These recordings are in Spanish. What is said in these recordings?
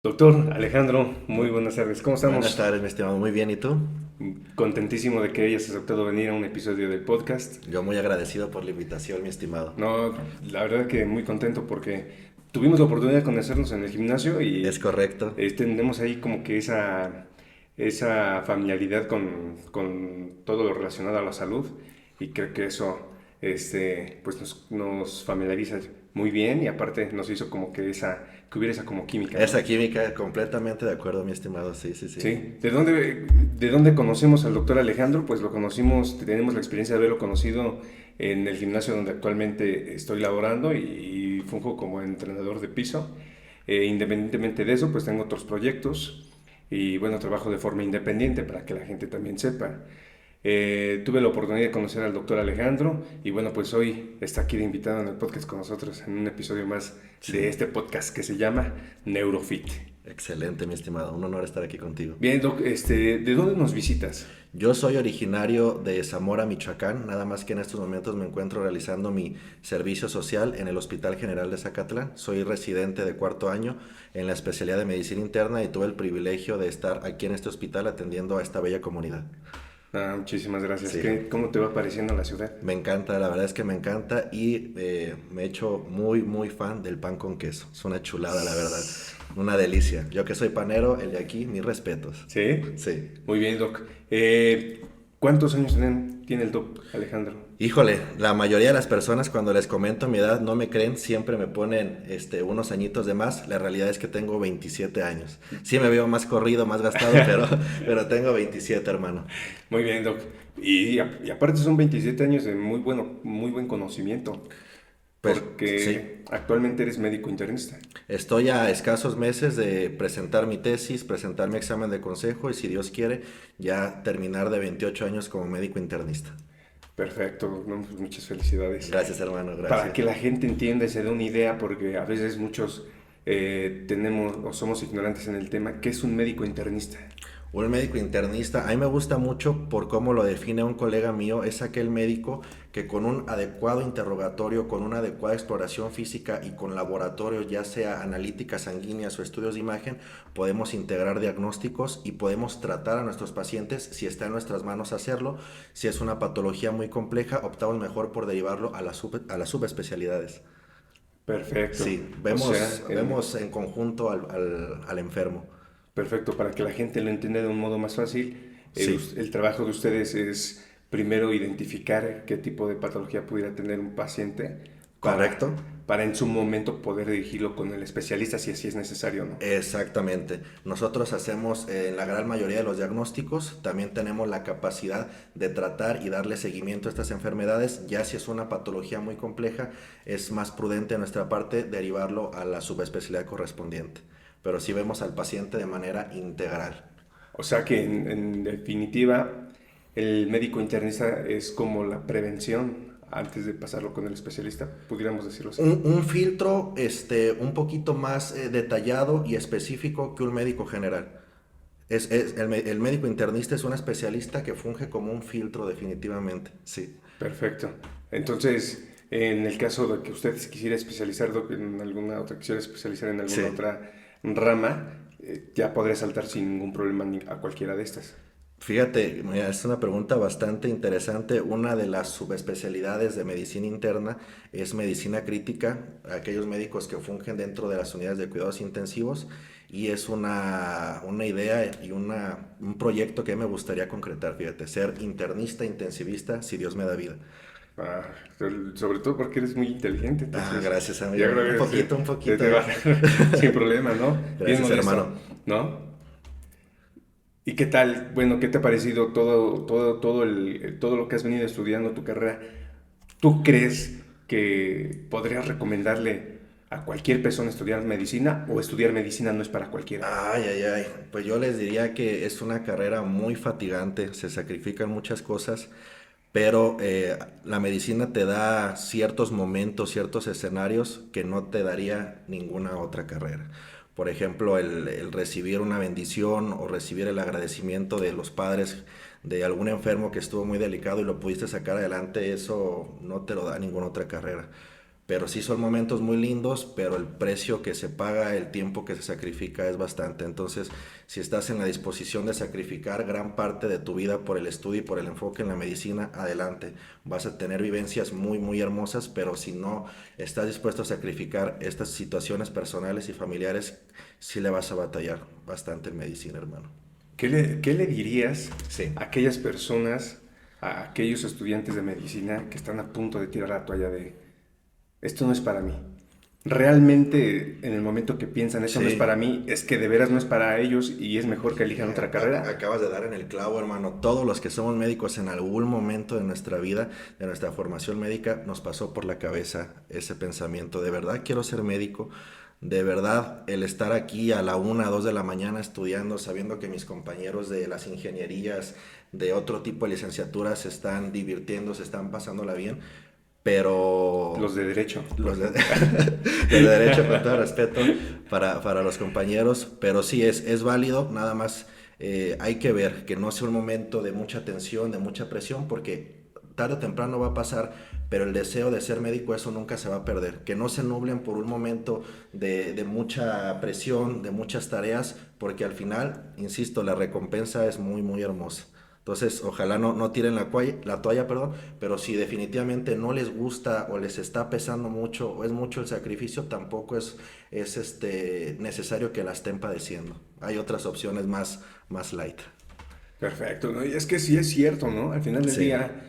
Doctor Alejandro, muy buenas tardes. ¿Cómo Buenas estamos? tardes, mi estimado. Muy bien, ¿y tú? Contentísimo de que hayas aceptado venir a un episodio del podcast. Yo muy agradecido por la invitación, mi estimado. No, la verdad que muy contento porque tuvimos la oportunidad de conocernos en el gimnasio Es y correcto. tenemos ahí como que esa familiaridad con todo lo relacionado a la salud y creo que eso pues nos familiariza muy bien y aparte nos hizo como que hubiera esa como química, ¿no? Esa química, completamente de acuerdo, mi estimado. Sí, sí, sí. Sí, de dónde conocemos al doctor Alejandro? Pues lo conocimos, tenemos la experiencia de haberlo conocido en el gimnasio donde actualmente estoy laborando y funjo como entrenador de piso. Independientemente de eso, pues tengo otros proyectos y bueno, trabajo de forma independiente para que la gente también sepa. Tuve la oportunidad de conocer al doctor Alejandro y bueno, pues hoy está aquí de invitado en el podcast con nosotros en un episodio más de Sí. este podcast que se llama Neurofit. Excelente, mi estimado. Un honor estar aquí contigo. Bien, Doc, ¿de dónde nos visitas? Yo soy originario de Zamora, Michoacán, nada más que en estos momentos me encuentro realizando mi servicio social en el Hospital General de Zacatlán. Soy residente de cuarto año en la especialidad de medicina interna y tuve el privilegio de estar aquí en este hospital atendiendo a esta bella comunidad. Ah, muchísimas gracias. Sí. ¿Cómo te va pareciendo la ciudad? Me encanta, la verdad es que me encanta y me he hecho muy, muy fan del pan con queso. Es una chulada, la verdad. Una delicia. Yo que soy panero, el de aquí, mis respetos. ¿Sí? Sí. Muy bien, Doc. ¿Cuántos años tiene el Doc Alejandro? Híjole, la mayoría de las personas cuando les comento mi edad no me creen, siempre me ponen unos añitos de más. La realidad es que tengo 27 años. Sí me veo más corrido, más gastado, pero tengo 27, hermano. Muy bien, Doc. Y aparte son 27 años de muy buen conocimiento, Pues sí, porque actualmente eres médico internista. estoy a escasos meses de presentar mi tesis, presentar mi examen de consejo y si Dios quiere ya terminar de 28 años como médico internista. Perfecto, no, pues muchas felicidades. Gracias, hermano, Para gracias. que la gente entienda y se dé una idea, porque a veces muchos tenemos o somos ignorantes en el tema, ¿qué es un médico internista? Un médico internista, a mí me gusta mucho por cómo lo define un colega mío, es aquel médico que con un adecuado interrogatorio, con una adecuada exploración física y con laboratorios, ya sea analíticas sanguíneas o estudios de imagen, podemos integrar diagnósticos y podemos tratar a nuestros pacientes si está en nuestras manos hacerlo. Si es una patología muy compleja, optamos mejor por derivarlo a las subespecialidades. Perfecto. Sí, O sea, vemos en conjunto al enfermo. perfecto, para que la gente lo entienda de un modo más fácil, Sí, el trabajo de ustedes es primero identificar qué tipo de patología pudiera tener un paciente para, correcto. para en su momento poder dirigirlo con el especialista si así es necesario, ¿no? Exactamente. Nosotros hacemos la gran mayoría de los diagnósticos, también tenemos la capacidad de tratar y darle seguimiento a estas enfermedades. Ya si es una patología muy compleja, es más prudente de nuestra parte derivarlo a la subespecialidad correspondiente. Pero sí vemos al paciente de manera integral. O sea que en definitiva el médico internista es como la prevención antes de pasarlo con el especialista, pudiéramos decirlo así. Un filtro un poquito más detallado y específico que un médico general. El médico internista es un especialista que funge como un filtro definitivamente. Sí. Perfecto. Entonces, en el caso de que usted quisiera especializar quisiera especializar en alguna Sí. otra rama, ya podría saltar sin ningún problema a cualquiera de estas. Fíjate, mira, es una pregunta bastante interesante. Una de las subespecialidades de medicina interna es medicina crítica, aquellos médicos que fungen dentro de las unidades de cuidados intensivos, y es una idea y un proyecto que me gustaría concretar, fíjate, ser internista, intensivista, si Dios me da vida. Ah, sobre todo porque eres muy inteligente, Ah, entonces gracias, amigo. yo creo que Un poquito. te va sin problema, ¿no? Bien Gracias, modesto, hermano. ¿no? ¿Y qué tal? Bueno, ¿qué te ha parecido todo lo que has venido estudiando, tu carrera? ¿Tú crees que podrías recomendarle a cualquier persona estudiar medicina o estudiar medicina no es para cualquiera? Ay, ay, ay. Pues yo les diría que es una carrera muy fatigante, se sacrifican muchas cosas, pero la medicina te da ciertos momentos, ciertos escenarios que no te daría ninguna otra carrera. Por ejemplo, el recibir una bendición o recibir el agradecimiento de los padres de algún enfermo que estuvo muy delicado y lo pudiste sacar adelante, eso no te lo da ninguna otra carrera. pero sí son momentos muy lindos, pero el precio que se paga, el tiempo que se sacrifica es bastante. Entonces, si estás en la disposición de sacrificar gran parte de tu vida por el estudio y por el enfoque en la medicina, adelante. Vas a tener vivencias muy, muy hermosas, pero si no estás dispuesto a sacrificar estas situaciones personales y familiares, sí le vas a batallar bastante en medicina, hermano. Qué le dirías Sí. a aquellas personas, a aquellos estudiantes de medicina que están a punto de tirar la toalla de esto no es para mí? Realmente en el momento que piensan esto no es Sí. para mí, es que de veras no es para ellos y es mejor que elijan otra carrera. Acabas de dar en el clavo, hermano. Todos los que somos médicos en algún momento de nuestra vida, de nuestra formación médica, nos pasó por la cabeza ese pensamiento. De verdad quiero ser médico. De verdad, el estar aquí a la 1, 2 de la mañana estudiando, sabiendo que mis compañeros de las ingenierías, de otro tipo de licenciaturas, se están divirtiendo, se están pasándola bien, Los pero de derecho, por los de, ejemplo. los de derecho, con todo respeto para los compañeros, pero sí es válido, nada más hay que ver que no sea un momento de mucha tensión, de mucha presión, porque tarde o temprano va a pasar, pero el deseo de ser médico, eso nunca se va a perder. Que no se nublen por un momento de mucha presión, de muchas tareas, porque al final, insisto, la recompensa es muy, muy hermosa. Entonces, ojalá no tiren la toalla, perdón, pero si definitivamente no les gusta o les está pesando mucho o es mucho el sacrificio, tampoco es necesario que la estén padeciendo. Hay otras opciones más light. Perfecto, ¿no? Y es que sí es cierto, ¿no? Al final del Sí, día,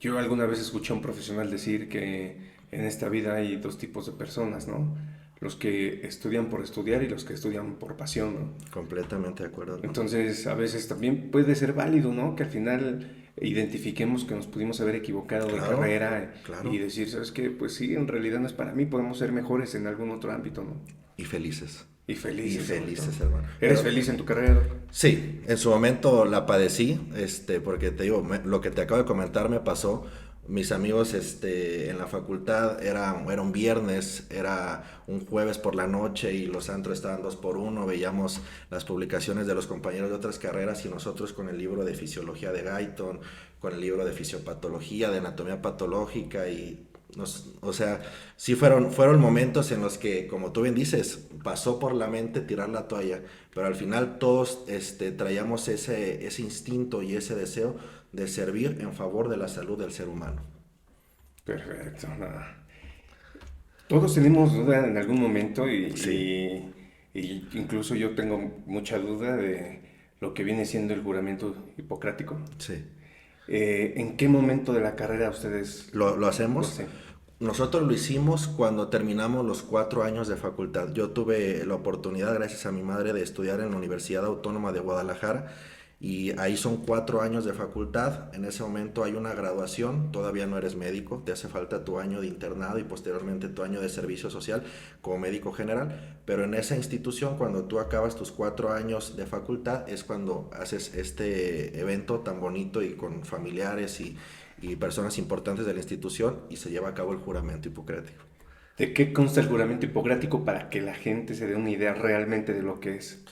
yo alguna vez escuché a un profesional decir que en esta vida hay dos tipos de personas, ¿no? Los que estudian por estudiar y los que estudian por pasión, ¿no? completamente de acuerdo, hermano. Entonces, a veces también puede ser válido, ¿no? Que al final identifiquemos que nos pudimos haber equivocado de Claro, carrera y claro. decir, ¿sabes qué? Pues sí, en realidad no es para mí, podemos ser mejores en algún otro ámbito, ¿no? Y felices. Y Y felices sobre todo. felices, hermano. ¿Eres Pero feliz en tu carrera, Doc? sí, en su momento la padecí, porque te digo, lo que te acabo de comentar me pasó. Mis amigos, en la facultad era un viernes, era un jueves por la noche y los antros estaban 2 por 1. Veíamos las publicaciones de los compañeros de otras carreras y nosotros con el libro de fisiología de Guyton, con el libro de fisiopatología, de anatomía patológica y o sea, sí fueron momentos en los que, como tú bien dices, pasó por la mente tirar la toalla, pero al final todos traíamos ese instinto y ese deseo de servir en favor de la salud del ser humano. Perfecto, nada. Todos tenemos duda en algún momento Sí, y incluso yo tengo mucha duda de lo que viene siendo el juramento hipocrático. sí. ¿En qué momento de la carrera ustedes ¿Lo lo hacemos? hacen? Nosotros lo hicimos cuando terminamos los 4 años de facultad. Yo tuve la oportunidad, gracias a mi madre, de estudiar en la Universidad Autónoma de Guadalajara y ahí son 4 años de facultad. En ese momento hay una graduación, todavía no eres médico, te hace falta tu año de internado y posteriormente tu año de servicio social como médico general, pero en esa institución cuando tú acabas tus 4 años de facultad es cuando haces este evento tan bonito y con familiares y personas importantes de la institución y se lleva a cabo el juramento hipocrático. ¿De qué consta el juramento hipocrático para que la gente se dé una idea realmente de lo que es?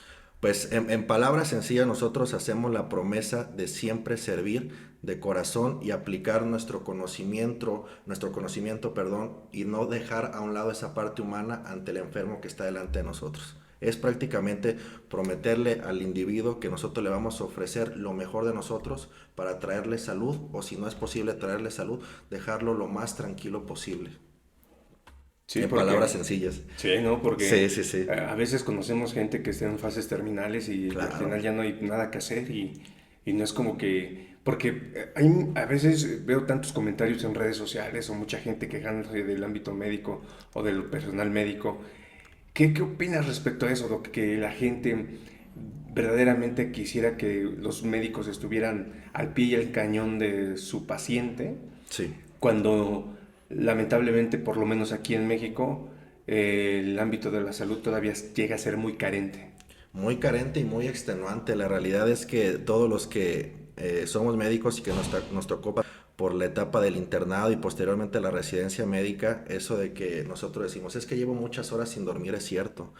Pues en palabras sencillas nosotros hacemos la promesa de siempre servir de corazón y aplicar nuestro conocimiento, perdón, y no dejar a un lado esa parte humana ante el enfermo que está delante de nosotros. Es prácticamente prometerle al individuo que nosotros le vamos a ofrecer lo mejor de nosotros para traerle salud o si no es posible traerle salud, dejarlo lo más tranquilo posible. Sí, En palabras porque, sencillas. sí, ¿no? Sí, Porque sí, sí. a veces conocemos gente que está en fases terminales y al Claro. final ya no hay nada que hacer y no es como que, porque hay, a veces veo tantos comentarios en redes sociales o mucha gente quejándose del ámbito médico o del personal médico. ¿Qué opinas respecto a eso, Doc? Que la gente verdaderamente quisiera que los médicos estuvieran al pie y al cañón de su paciente, Sí. cuando lamentablemente, por lo menos aquí en México, el ámbito de la salud todavía llega a ser muy carente. Muy carente y muy extenuante. La realidad es que todos los que somos médicos y que nos tocó por la etapa del internado y posteriormente la residencia médica, eso de que nosotros decimos, es que llevo muchas horas sin dormir, es cierto.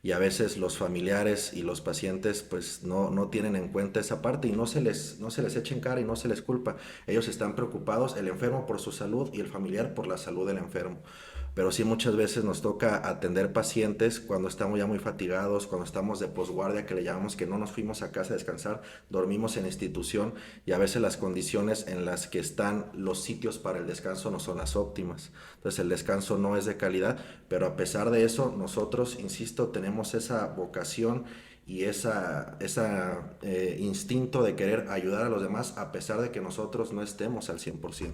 Y a veces los familiares y los pacientes pues no tienen en cuenta esa parte y no se les echa en cara y no se les culpa. Ellos están preocupados, el enfermo por su salud y el familiar por la salud del enfermo. Pero sí, muchas veces nos toca atender pacientes cuando estamos ya muy fatigados, cuando estamos de posguardia, que le llamamos, que no nos fuimos a casa a descansar, dormimos en institución, y a veces las condiciones en las que están los sitios para el descanso no son las óptimas. Entonces el descanso no es de calidad, pero a pesar de eso, nosotros, insisto, tenemos esa vocación y ese instinto de querer ayudar a los demás, a pesar de que nosotros no estemos al 100%.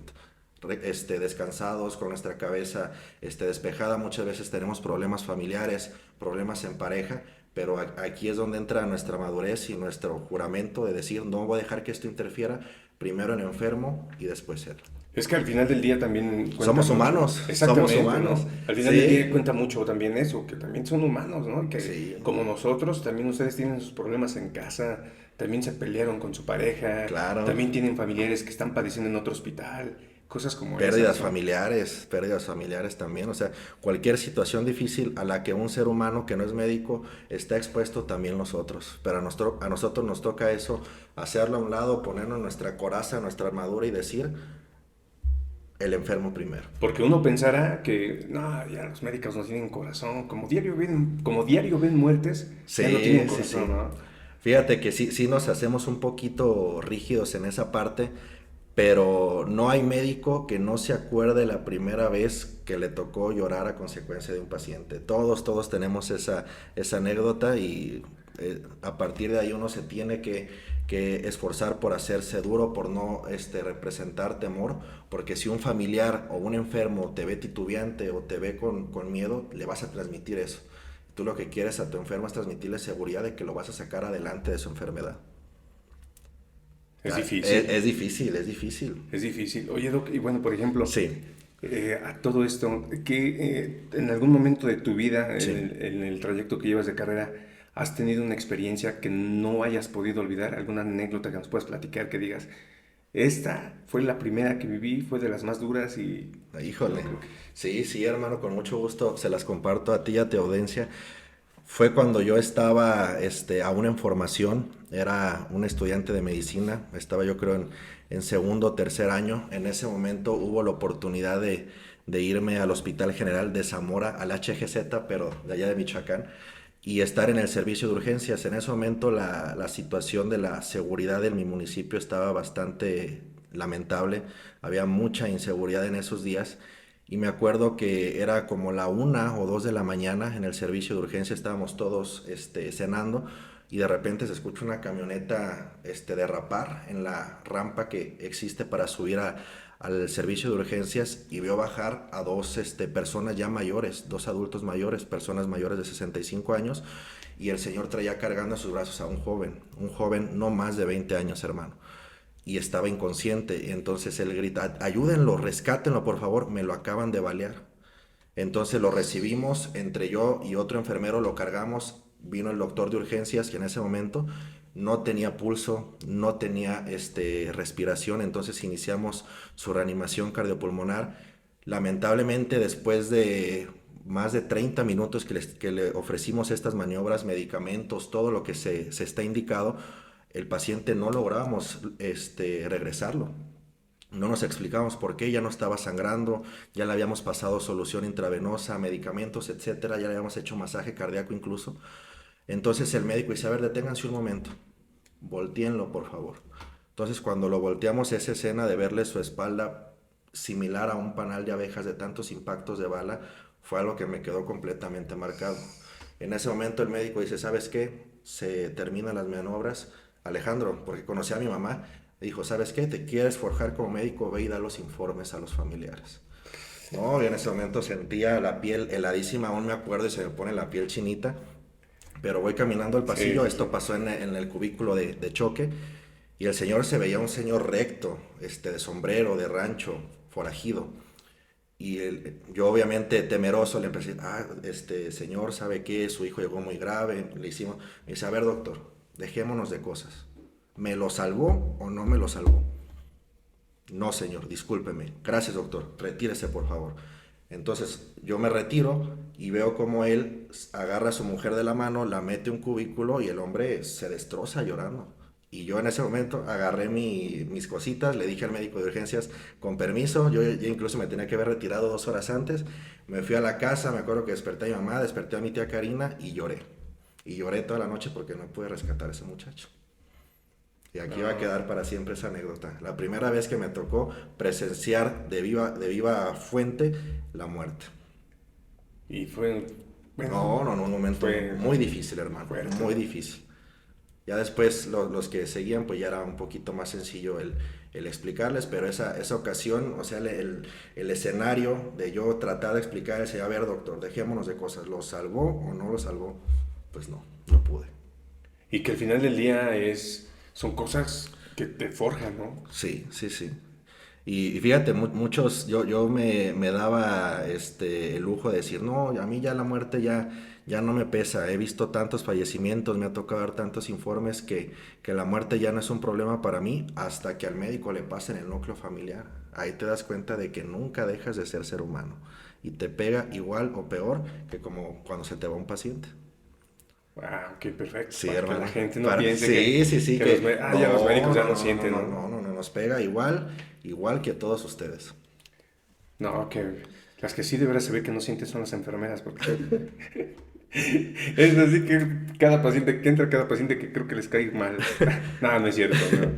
Descansados, con nuestra cabeza despejada. Muchas veces tenemos problemas familiares, problemas en pareja, pero aquí es donde entra nuestra madurez y nuestro juramento de decir, no voy a dejar que esto interfiera, primero en el enfermo y después él. Es que al final del día también cuenta Somos mucho. humanos. Exactamente, Somos humanos. ¿no? Al final Sí. del día cuenta mucho también eso, que también son humanos, ¿no? Que Sí. como nosotros, también ustedes tienen sus problemas en casa, también se pelearon con su pareja, Claro. también tienen familiares que están padeciendo en otro hospital, cosas como Pérdidas esas, ¿no? familiares también, o sea, cualquier situación difícil a la que un ser humano que no es médico está expuesto, también nosotros, pero a nosotros nos toca eso, hacerlo a un lado, ponernos nuestra coraza, nuestra armadura y decir, el enfermo primero. Porque uno pensará que, no, ya los médicos no tienen corazón, como diario ven muertes, ya no tienen corazón, Sí. ¿no? Fíjate que sí nos hacemos un poquito rígidos en esa parte, pero no hay médico que no se acuerde la primera vez que le tocó llorar a consecuencia de un paciente. Todos tenemos esa anécdota y a partir de ahí uno se tiene que esforzar por hacerse duro, por no representar temor, porque si un familiar o un enfermo te ve titubeante o te ve con miedo, le vas a transmitir eso. Tú lo que quieres a tu enfermo es transmitirle seguridad de que lo vas a sacar adelante de su enfermedad. Es difícil. Es difícil. Es difícil. Oye, Doc, y bueno, por ejemplo, Sí. a todo esto, que en algún momento de tu vida, Sí. en el trayecto que llevas de carrera, has tenido una experiencia que no hayas podido olvidar, alguna anécdota que nos puedas platicar, que digas, esta fue la primera que viví, fue de las más duras y... Híjole. Yo creo que- Sí, hermano, con mucho gusto se las comparto a ti y a tu audiencia. Fue cuando yo estaba aún en formación, era un estudiante de medicina, estaba yo creo en segundo o tercer año. En ese momento hubo la oportunidad de irme al Hospital General de Zamora, al HGZ, pero de allá de Michoacán, y estar en el servicio de urgencias. En ese momento la situación de la seguridad en mi municipio estaba bastante lamentable, había mucha inseguridad en esos días. Y me acuerdo que era como la 1 o 2 de la mañana en el servicio de urgencia, estábamos todos cenando y de repente se escucha una camioneta derrapar en la rampa que existe para subir al servicio de urgencias, y veo bajar a dos personas ya mayores, dos adultos mayores, personas mayores de 65 años, y el señor traía cargando en sus brazos a un joven no más de 20 años, hermano, y estaba inconsciente. Entonces él grita, ayúdenlo, rescátenlo por favor, me lo acaban de balear. Entonces lo recibimos, entre yo y otro enfermero lo cargamos, vino el doctor de urgencias, que en ese momento no tenía pulso, no tenía respiración, entonces iniciamos su reanimación cardiopulmonar. Lamentablemente, después de más de 30 minutos que le ofrecimos estas maniobras, medicamentos, todo lo que se está indicado, el paciente no lográbamos regresarlo. No nos explicábamos por qué, ya no estaba sangrando, ya le habíamos pasado solución intravenosa, medicamentos, etcétera, ya le habíamos hecho masaje cardíaco incluso. Entonces el médico dice, a ver, deténganse un momento, voltéenlo por favor. Entonces cuando lo volteamos, esa escena de verle su espalda similar a un panal de abejas de tantos impactos de bala, fue algo que me quedó completamente marcado. En ese momento el médico dice, ¿sabes qué? Se terminan las maniobras. Alejandro, porque conocía a mi mamá, dijo, ¿sabes qué? ¿Te quieres forjar como médico? Ve y da los informes a los familiares. No, y en ese momento sentía la piel heladísima, aún me acuerdo y se me pone la piel chinita, pero voy caminando al pasillo, Sí. esto pasó en el cubículo de choque, y el señor se veía un señor recto, de sombrero, de rancho, forajido. Y yo obviamente temeroso le empecé, señor, ¿sabe qué? Su hijo llegó muy grave, le hicimos, me dice, a ver doctor, dejémonos de cosas. ¿Me lo salvó o no me lo salvó? No, señor, discúlpeme. Gracias, doctor. Retírese, por favor. Entonces yo me retiro y veo como él agarra a su mujer de la mano, la mete a un cubículo y el hombre se destroza llorando. Y yo en ese momento agarré mis cositas, le dije al médico de urgencias, con permiso, yo ya incluso me tenía que haber retirado 2 horas antes, me fui a la casa, me acuerdo que desperté a mi mamá, desperté a mi tía Karina y lloré. Y lloré toda la noche porque no pude rescatar a ese muchacho. Y aquí va a quedar para siempre esa anécdota. La primera vez que me tocó presenciar de viva fuente la muerte. Y fue, No, bueno, no, no, un momento fue muy difícil, hermano. fuerte. Muy difícil. Ya después los que seguían, pues ya era un poquito más sencillo el explicarles, pero esa ocasión, o sea, el escenario de yo tratar de explicar, a ver, doctor, dejémonos de cosas, ¿lo salvó o no lo salvó? Pues no, no pude. Y que al final del día son cosas que te forjan, ¿no? Sí, sí, sí. Y fíjate, muchos, yo me daba el lujo de decir, no, a mí ya la muerte ya no me pesa, he visto tantos fallecimientos, me ha tocado dar tantos informes que la muerte ya no es un problema para mí hasta que al médico le pasa en el núcleo familiar. Ahí te das cuenta de que nunca dejas de ser humano y te pega igual o peor que como cuando se te va un paciente. Ah, ok, perfecto. Sí, Para que hermano. la gente no piense Sí, sí, sí, que que ya los no, médicos ya no, no no, no, sienten, no, ¿no? no, no, no, nos pega igual que a todos ustedes. No, que las que sí de veras se ve que no sienten son las enfermeras, porque es así que cada paciente que entra, cada paciente que creo que les cae mal. No, no es cierto, ¿no?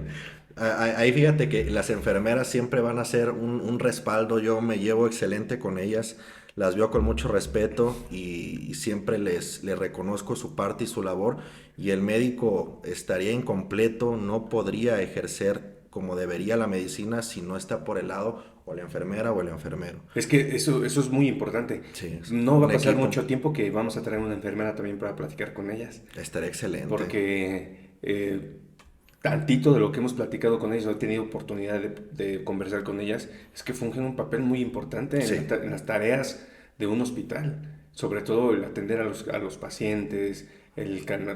Ahí fíjate que las enfermeras siempre van a ser un respaldo, yo me llevo excelente con ellas, las veo con mucho respeto y siempre les reconozco su parte y su labor y el médico estaría incompleto, no podría ejercer como debería la medicina si no está por el lado o la enfermera o el enfermero. Es que eso es muy importante. Sí, es No va a un pasar equipo, mucho tiempo que vamos a traer una enfermera también para platicar con ellas, estaría excelente. porque tantito de lo que hemos platicado con ellas, he tenido oportunidad de conversar con ellas, es que fungen un papel muy importante Sí, en las tareas de un hospital, sobre todo el atender a los pacientes,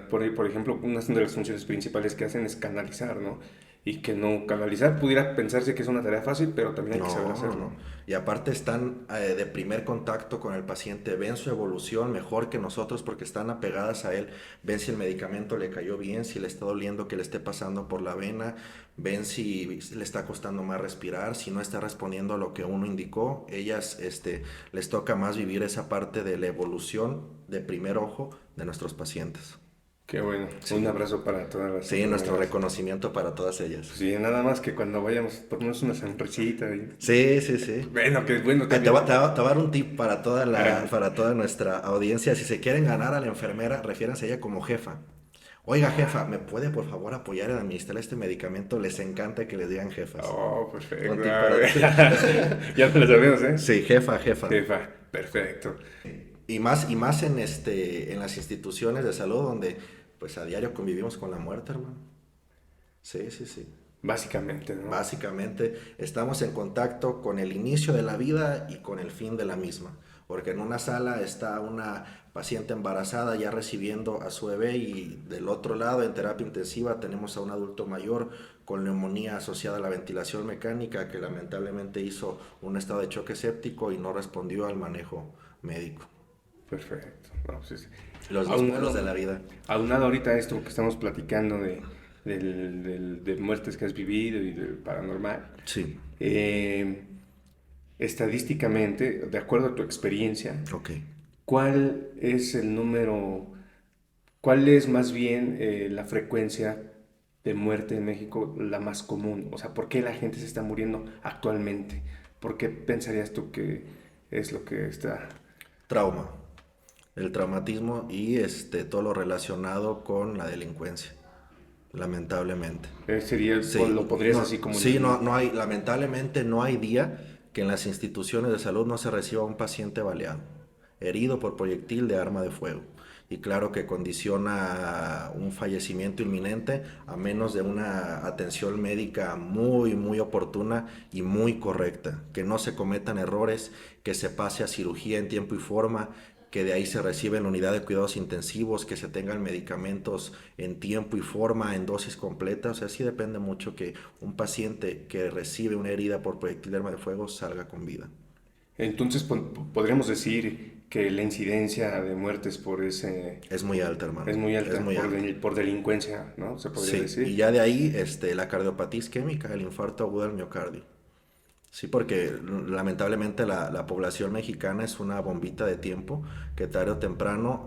por ejemplo, una de las funciones principales que hacen es canalizar, ¿no? Y que no canalizar pudiera pensarse que es una tarea fácil, pero también hay que saber no, no, hacerlo. no. Y aparte están de primer contacto con el paciente, ven su evolución mejor que nosotros porque están apegadas a él, ven si el medicamento le cayó bien, si le está doliendo que le esté pasando por la vena, ven si le está costando más respirar, si no está respondiendo a lo que uno indicó. Ellas, les toca más vivir esa parte de la evolución de primer ojo de nuestros pacientes. Qué bueno. Un Sí, abrazo para todas las sí, nuestro enfermeras. reconocimiento para todas ellas. Sí, nada más que cuando vayamos, ponernos una sonrisita. Sí, sí, sí. Bueno, que bueno Te también. te va a dar un tip para Ah, para toda nuestra audiencia. Si se quieren ganar a la enfermera, refiéranse a ella como jefa. Oiga, jefa, ¿me puede por favor apoyar en administrar este medicamento? Les encanta que les digan jefas. oh, perfecto. Un tip Ah, para ti. ya me lo sabemos, ¿eh? Sí, jefa, jefa. Jefa, perfecto. Y más en las instituciones de salud donde pues a diario convivimos con la muerte, hermano. Sí, sí, sí. Básicamente, ¿no? Básicamente estamos en contacto con el inicio de la vida y con el fin de la misma, porque en una sala está una paciente embarazada ya recibiendo a su bebé y del otro lado en terapia intensiva tenemos a un adulto mayor con neumonía asociada a la ventilación mecánica que lamentablemente hizo un estado de choque séptico y no respondió al manejo médico. Perfecto. No, pues Los dos polos de la vida. aunado ahorita a esto que estamos platicando de muertes que has vivido y del paranormal, Sí, eh, estadísticamente, de acuerdo a tu experiencia, ok. ¿cuál es el número, cuál es más bien la frecuencia de muerte en México la más común? O sea, ¿por qué la gente se está muriendo actualmente? ¿Por qué pensarías tú que es lo que está? Trauma. El traumatismo y todo lo relacionado con la delincuencia, lamentablemente. Lo Sí, podrías así como sí, no hay, lamentablemente no hay día que en las instituciones de salud no se reciba un paciente baleado, herido por proyectil de arma de fuego. Y claro que condiciona un fallecimiento inminente a menos de una atención médica muy, muy oportuna y muy correcta. Que no se cometan errores, que se pase a cirugía en tiempo y forma, que de ahí se recibe en la unidad de cuidados intensivos, que se tengan medicamentos en tiempo y forma, en dosis completas. O sea, sí depende mucho que un paciente que recibe una herida por proyectil de arma de fuego salga con vida. Entonces podríamos decir que la incidencia de muertes por ese Es muy alta, hermano. es muy alta Es muy alta. por delincuencia, ¿no? Se podría Sí, decir. y ya de ahí la cardiopatía isquémica, el infarto agudo del miocardio. Sí, porque lamentablemente la población mexicana es una bombita de tiempo que tarde o temprano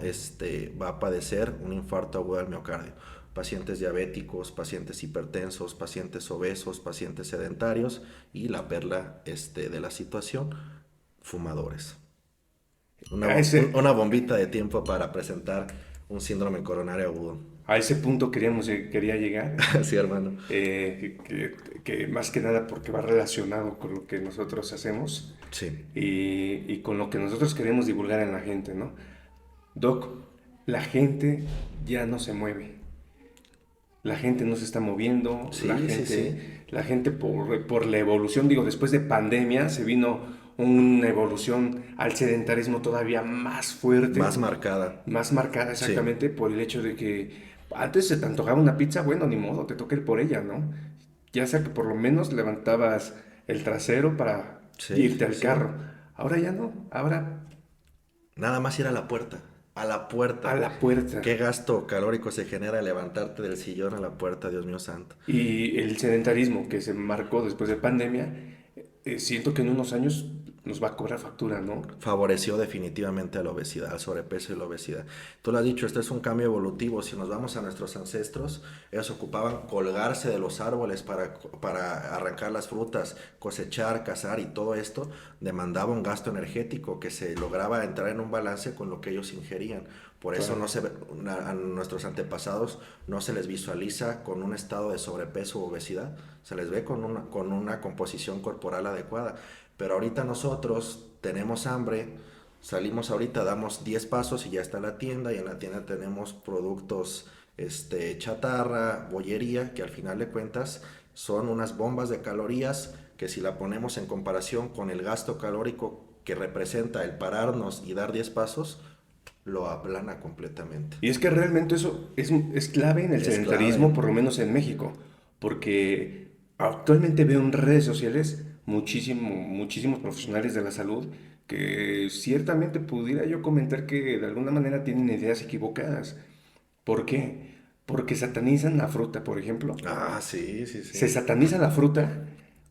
va a padecer un infarto agudo del miocardio. Pacientes diabéticos, pacientes hipertensos, pacientes obesos, pacientes sedentarios y la perla de la situación, fumadores. A ese, Una bombita de tiempo para presentar un síndrome coronario agudo. a ese punto quería llegar, Sí, hermano. que más que nada porque va relacionado con lo que nosotros hacemos Sí. y con lo que nosotros queremos divulgar en la gente, ¿no? Doc, la gente ya no se mueve. La gente no se está moviendo, Sí, sí, sí. la gente por la evolución, digo, después de pandemia se vino una evolución al sedentarismo todavía Más marcada. más marcada Sí. exactamente por el hecho de que antes se te antojaba una pizza, bueno, ni modo, te toca ir por ella, ¿no? Ya sea que por lo menos levantabas el trasero para Sí, irte sí, al sí. carro. Ahora ya no, ahora Nada más ir a la puerta. A la a puerta. la puerta. ¿Qué gasto calórico se genera levantarte del sillón a la puerta, Dios mío santo? Y el sedentarismo que se marcó después de pandemia, siento que en unos años nos va a cobrar factura, ¿no? Favoreció definitivamente a la obesidad, al sobrepeso y la obesidad. Tú lo has dicho, este es un cambio evolutivo. Si nos vamos a nuestros ancestros, ellos ocupaban colgarse de los árboles para arrancar las frutas, cosechar, cazar, y todo esto demandaba un gasto energético que se lograba entrar en un balance con lo que ellos ingerían. Por eso Claro. a nuestros antepasados no se les visualiza con un estado de sobrepeso u obesidad, se les ve con una composición corporal adecuada. Pero ahorita nosotros tenemos hambre, salimos ahorita, damos 10 pasos y ya está la tienda, y en la tienda tenemos productos chatarra, bollería, que al final de cuentas son unas bombas de calorías que, si la ponemos en comparación con el gasto calórico que representa el pararnos y dar 10 pasos, lo aplana completamente. Y es que realmente eso es clave en el Es sedentarismo, clave. por lo menos en México, porque actualmente veo en redes sociales muchísimos profesionales de la salud que ciertamente pudiera yo comentar que de alguna manera tienen ideas equivocadas. ¿Por qué? Porque satanizan la fruta, por ejemplo. Ah, sí, sí, Se sí. sataniza la fruta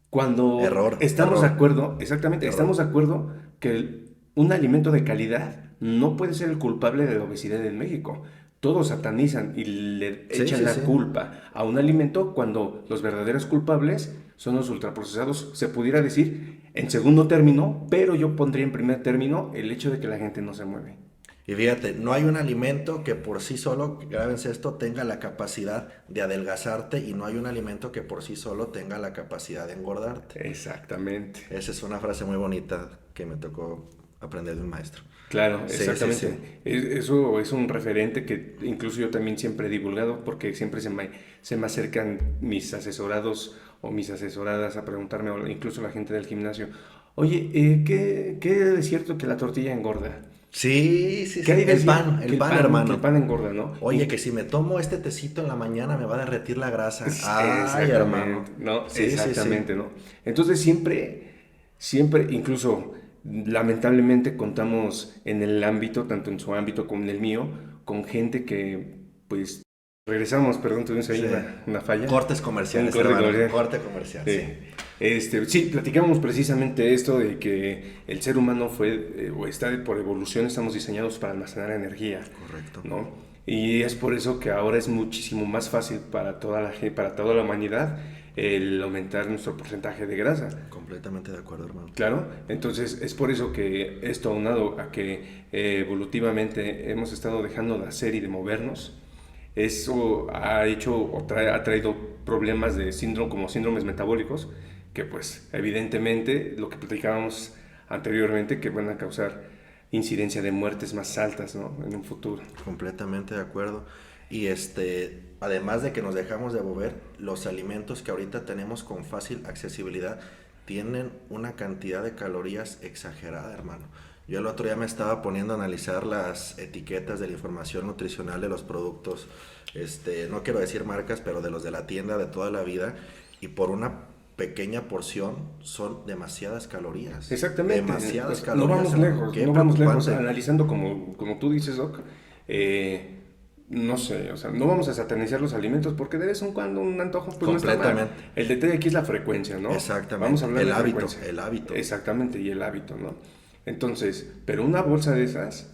cuando Error, estamos de error, acuerdo, exactamente, error. estamos de acuerdo que un alimento de calidad no puede ser el culpable de la obesidad en México. Todos satanizan y le Sí, echan sí, la sí. culpa a un alimento cuando los verdaderos culpables son los ultraprocesados. Se pudiera decir en segundo término, pero yo pondría en primer término el hecho de que la gente no se mueve. Y fíjate, no hay un alimento que por sí solo, grábense esto, tenga la capacidad de adelgazarte, y no hay un alimento que por sí solo tenga la capacidad de engordarte. Exactamente. Esa es una frase muy bonita que me tocó aprender de un maestro. Claro, Sí, sí, sí. exactamente. Eso es un referente que incluso yo también siempre he divulgado porque siempre se me acercan mis asesorados o mis asesoradas a preguntarme, o incluso la gente del gimnasio, oye, ¿qué es cierto que la tortilla engorda? Sí, sí, ¿Qué sí. hay de cierto? El pan, Que el hermano. pan engorda, ¿no? Oye, que si me tomo este tecito en la mañana me va a derretir la grasa. Ay, hermano. Exactamente, ¿no? Sí, sí, sí. Exactamente, ¿no? Entonces siempre, incluso lamentablemente contamos en el ámbito, tanto en su ámbito como en el mío, con gente que, pues, regresamos, perdón, tuvimos ahí Sí. una falla, Cortes un comerciales, corte hermano. comercial. Corte comercial, sí. Sí, platicamos precisamente esto de que el ser humano o está por evolución, estamos diseñados para almacenar energía, Correcto. ¿no? Y es por eso que ahora es muchísimo más fácil para toda la humanidad el aumentar nuestro porcentaje de grasa. Completamente de acuerdo, hermano. Claro, entonces es por eso que esto, aunado a que evolutivamente hemos estado dejando de hacer y de movernos, eso ha traído problemas de como síndromes metabólicos, que pues evidentemente lo que platicábamos anteriormente, que van a causar incidencia de muertes más altas, ¿no? En un futuro. Completamente de acuerdo. Y además de que nos dejamos de mover, los alimentos que ahorita tenemos con fácil accesibilidad tienen una cantidad de calorías exagerada, hermano. Yo el otro día me estaba poniendo a analizar las etiquetas de la información nutricional de los productos, no quiero decir marcas, pero de los de la tienda de toda la vida, y por una pequeña porción son demasiadas calorías. Exactamente. Demasiadas No calorías. vamos lejos, Qué no vamos lejos. preocupante. Analizando como tú dices, Doc, no sé, o sea, no vamos a satanizar los alimentos porque de vez en cuando un antojo pues no está mal. Completamente. El detalle aquí es la frecuencia, ¿no? Exactamente. Vamos a hablar El de hábito, frecuencia. el hábito. Exactamente, y el hábito, ¿no? Entonces, pero una bolsa de esas,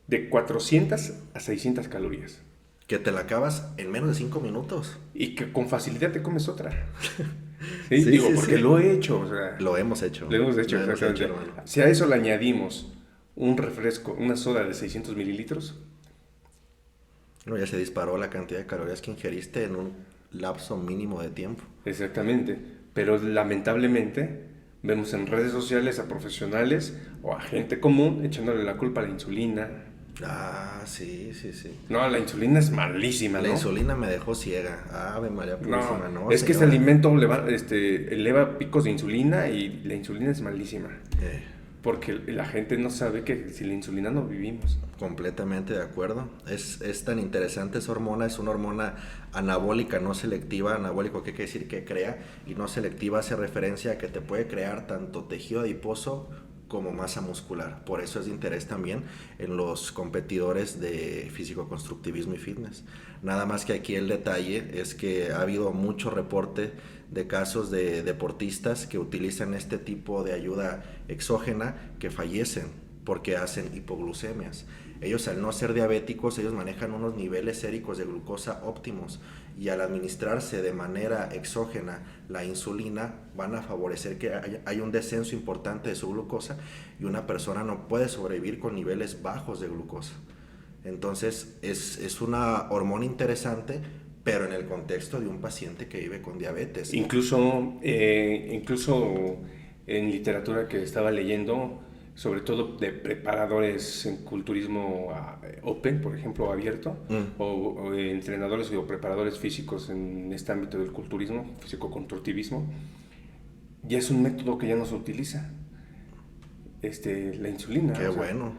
de 400 a 600 calorías. Que te la acabas en menos de 5 minutos. Y que con facilidad te comes otra. Sí, Digo, sí, porque sí. lo he hecho, o sea. Lo hemos hecho. Lo hemos hecho, Lo hemos exactamente. hecho, hermano. Si a eso le añadimos un refresco, una soda de 600 mililitros, No, ya se disparó la cantidad de calorías que ingeriste en un lapso mínimo de tiempo. exactamente. Pero lamentablemente vemos en redes sociales a profesionales o a gente común echándole la culpa a la insulina. Ah, sí, sí, sí. No, la insulina es malísima, La ¿no? insulina me dejó ciega. Ave María Purísima, No, no, es que este señora. alimento eleva picos de insulina y la insulina es malísima. Porque la gente no sabe que sin la insulina no vivimos. Completamente de acuerdo. Es tan interesante esa hormona. Es una hormona anabólica, no selectiva. Anabólico, ¿qué quiere decir? Que crea. Y no selectiva hace referencia a que te puede crear tanto tejido adiposo como masa muscular. Por eso es de interés también en los competidores de físico-constructivismo y fitness. Nada más que aquí el detalle es que ha habido mucho reporte de casos de deportistas que utilizan este tipo de ayuda exógena que fallecen porque hacen hipoglucemias. Ellos, al no ser diabéticos, ellos manejan unos niveles séricos de glucosa óptimos, y al administrarse de manera exógena la insulina van a favorecer que haya un descenso importante de su glucosa, y una persona no puede sobrevivir con niveles bajos de glucosa. Entonces es una hormona interesante, pero en el contexto de un paciente que vive con diabetes. Incluso en literatura que estaba leyendo, sobre todo de preparadores en culturismo open, por ejemplo, abierto, o entrenadores o preparadores físicos en este ámbito del culturismo, físico-constructivismo, ya es un método que ya no se utiliza, la insulina. Qué bueno.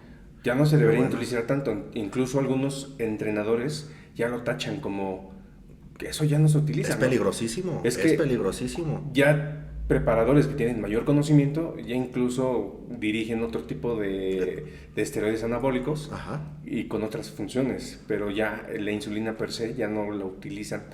Ya no se debería bueno. utilizar tanto. Incluso algunos entrenadores ya lo tachan como que eso ya no se utiliza. Es peligrosísimo, Es que peligrosísimo. ya preparadores que tienen mayor conocimiento ya incluso dirigen otro tipo de esteroides anabólicos. Ajá. Y con otras funciones, pero ya la insulina per se ya no la utilizan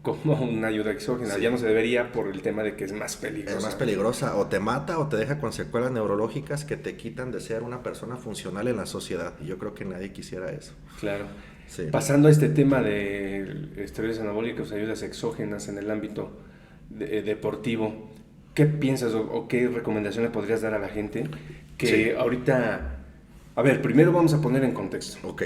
como una ayuda exógena. Sí. Ya no se debería, por el tema de que es más peligrosa. Es más peligrosa, o te mata o te deja con secuelas neurológicas que te quitan de ser una persona funcional en la sociedad. Y yo creo que nadie quisiera eso. Claro. Sí. Pasando a este tema de esteroides anabólicos, ayudas exógenas en el ámbito deportivo, ¿qué piensas o qué recomendación le podrías dar a la gente que Sí. ahorita... A ver, primero vamos a poner en contexto. Ok.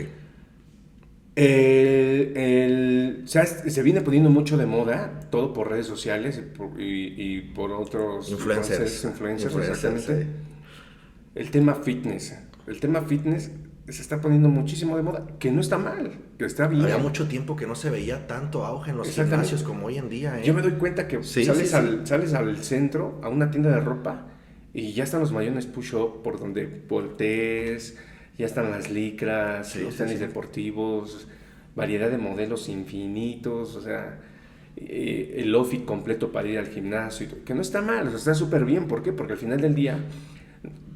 Se viene poniendo mucho de moda, todo por redes sociales y por otros Influencers, exactamente. sí. El tema fitness. El tema fitness se está poniendo muchísimo de moda, que no está mal, que está bien. Había mucho tiempo que no se veía tanto auge en los Exactamente. gimnasios como hoy en día. Yo me doy cuenta que Sí, sales, sí, sí. sales al centro, a una tienda de ropa, y ya están los mayones push-up por donde voltees, ya están las licras, Sí, los sí, tenis sí. deportivos, variedad de modelos infinitos, o sea, el outfit completo para ir al gimnasio, que no está mal, o sea, está súper bien. ¿Por qué? Porque al final del día,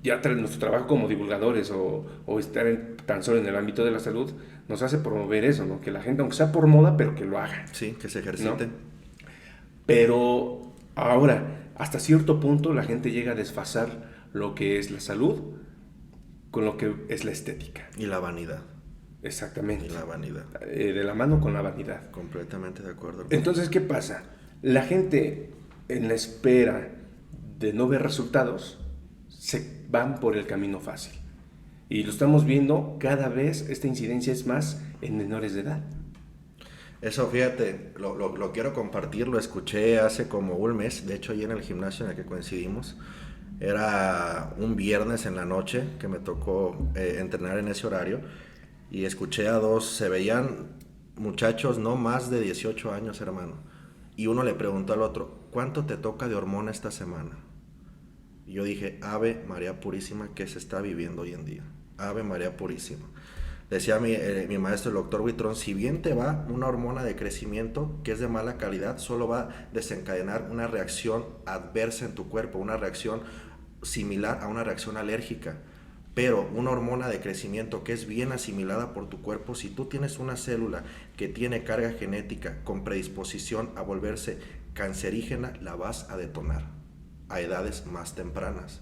ya nuestro trabajo como divulgadores o estar tan solo en el ámbito de la salud, nos hace promover eso, ¿no? Que la gente, aunque sea por moda, pero que lo haga. Sí, que se ejerciten. ¿No? Pero ahora, hasta cierto punto, la gente llega a desfasar lo que es la salud con lo que es la estética. Y la vanidad. Exactamente. Y la vanidad. De la mano con la vanidad. Completamente de acuerdo, hermano. Entonces, ¿qué pasa? La gente, en la espera de no ver resultados, se van por el camino fácil. Y lo estamos viendo cada vez, esta incidencia es más en menores de edad. Eso, fíjate, lo quiero compartir, lo escuché hace como un mes, de hecho, ahí en el gimnasio en el que coincidimos. Era un viernes en la noche que me tocó entrenar en ese horario, y escuché a dos, se veían muchachos no más de 18 años, hermano. Y uno le preguntó al otro, ¿cuánto te toca de hormona esta semana? Y yo dije, Ave María Purísima, ¿qué se está viviendo hoy en día? Ave María Purísima. Decía mi maestro, el doctor Buitrón, si bien te va una hormona de crecimiento que es de mala calidad, solo va a desencadenar una reacción adversa en tu cuerpo, una reacción similar a una reacción alérgica. Pero una hormona de crecimiento que es bien asimilada por tu cuerpo, si tú tienes una célula que tiene carga genética con predisposición a volverse cancerígena, la vas a detonar a edades más tempranas.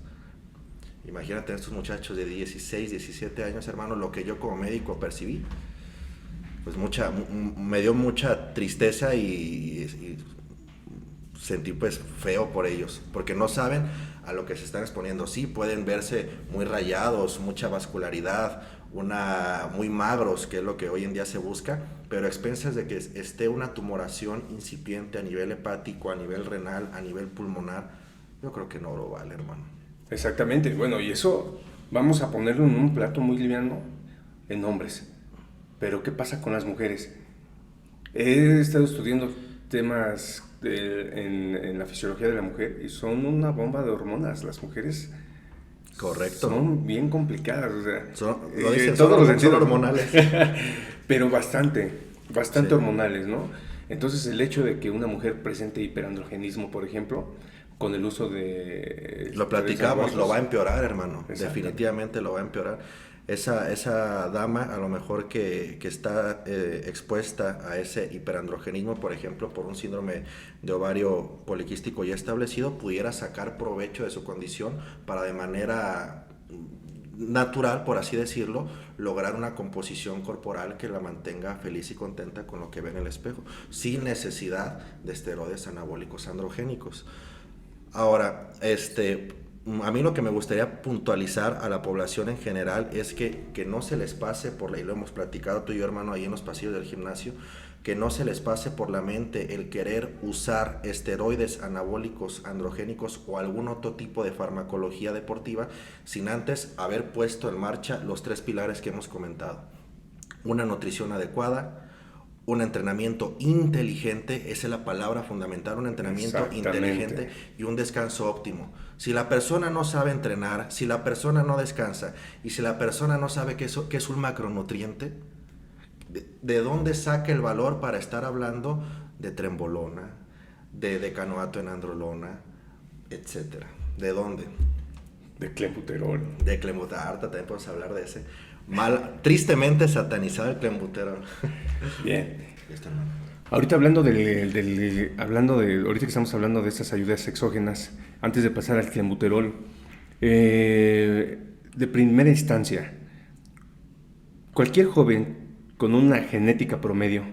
Imagínate a estos muchachos de 16, 17 años, hermano, lo que yo como médico percibí. Pues me dio mucha tristeza y sentí pues feo por ellos, porque no saben a lo que se están exponiendo. Sí, pueden verse muy rayados, mucha vascularidad, muy magros, que es lo que hoy en día se busca, pero a expensas de que esté una tumoración incipiente a nivel hepático, a nivel renal, a nivel pulmonar, yo creo que no lo vale, hermano. Exactamente, bueno, y eso vamos a ponerlo en un plato muy liviano en hombres. Pero ¿qué pasa con las mujeres? He estado estudiando temas en la fisiología de la mujer y son una bomba de hormonas. Las mujeres Correcto. son bien complicadas, o sea, lo dicen, todos los sentidos, son hormonales. pero bastante sí, hormonales, ¿no? Entonces el hecho de que una mujer presente hiperandrogenismo, por ejemplo, con el uso de... Lo platicamos, lo va a empeorar, hermano. Definitivamente lo va a empeorar. Esa dama, a lo mejor que está expuesta a ese hiperandrogenismo, por ejemplo, por un síndrome de ovario poliquístico ya establecido, pudiera sacar provecho de su condición para de manera natural, por así decirlo, lograr una composición corporal que la mantenga feliz y contenta con lo que ve en el espejo, sin necesidad de esteroides anabólicos androgénicos. Ahora, a mí lo que me gustaría puntualizar a la población en general es que no se les pase por la, y lo hemos platicado tú y yo, hermano, ahí en los pasillos del gimnasio, que no se les pase por la mente el querer usar esteroides anabólicos androgénicos o algún otro tipo de farmacología deportiva sin antes haber puesto en marcha los 3 pilares que hemos comentado. Una nutrición adecuada, un entrenamiento inteligente, esa es la palabra fundamental, un entrenamiento inteligente y un descanso óptimo. Si la persona no sabe entrenar, si la persona no descansa y si la persona no sabe qué es un macronutriente, ¿de dónde saca el valor para estar hablando de trembolona, de decanoato en androlona, etcétera? ¿De dónde? De clenbuterol. De clenbuterol, ahorita también podemos hablar de ese. Tristemente satanizado el clenbuterol. Bien. Ahorita hablando ahorita que estamos hablando de esas ayudas exógenas, antes de pasar al clenbuterol, de primera instancia, cualquier joven con una genética promedio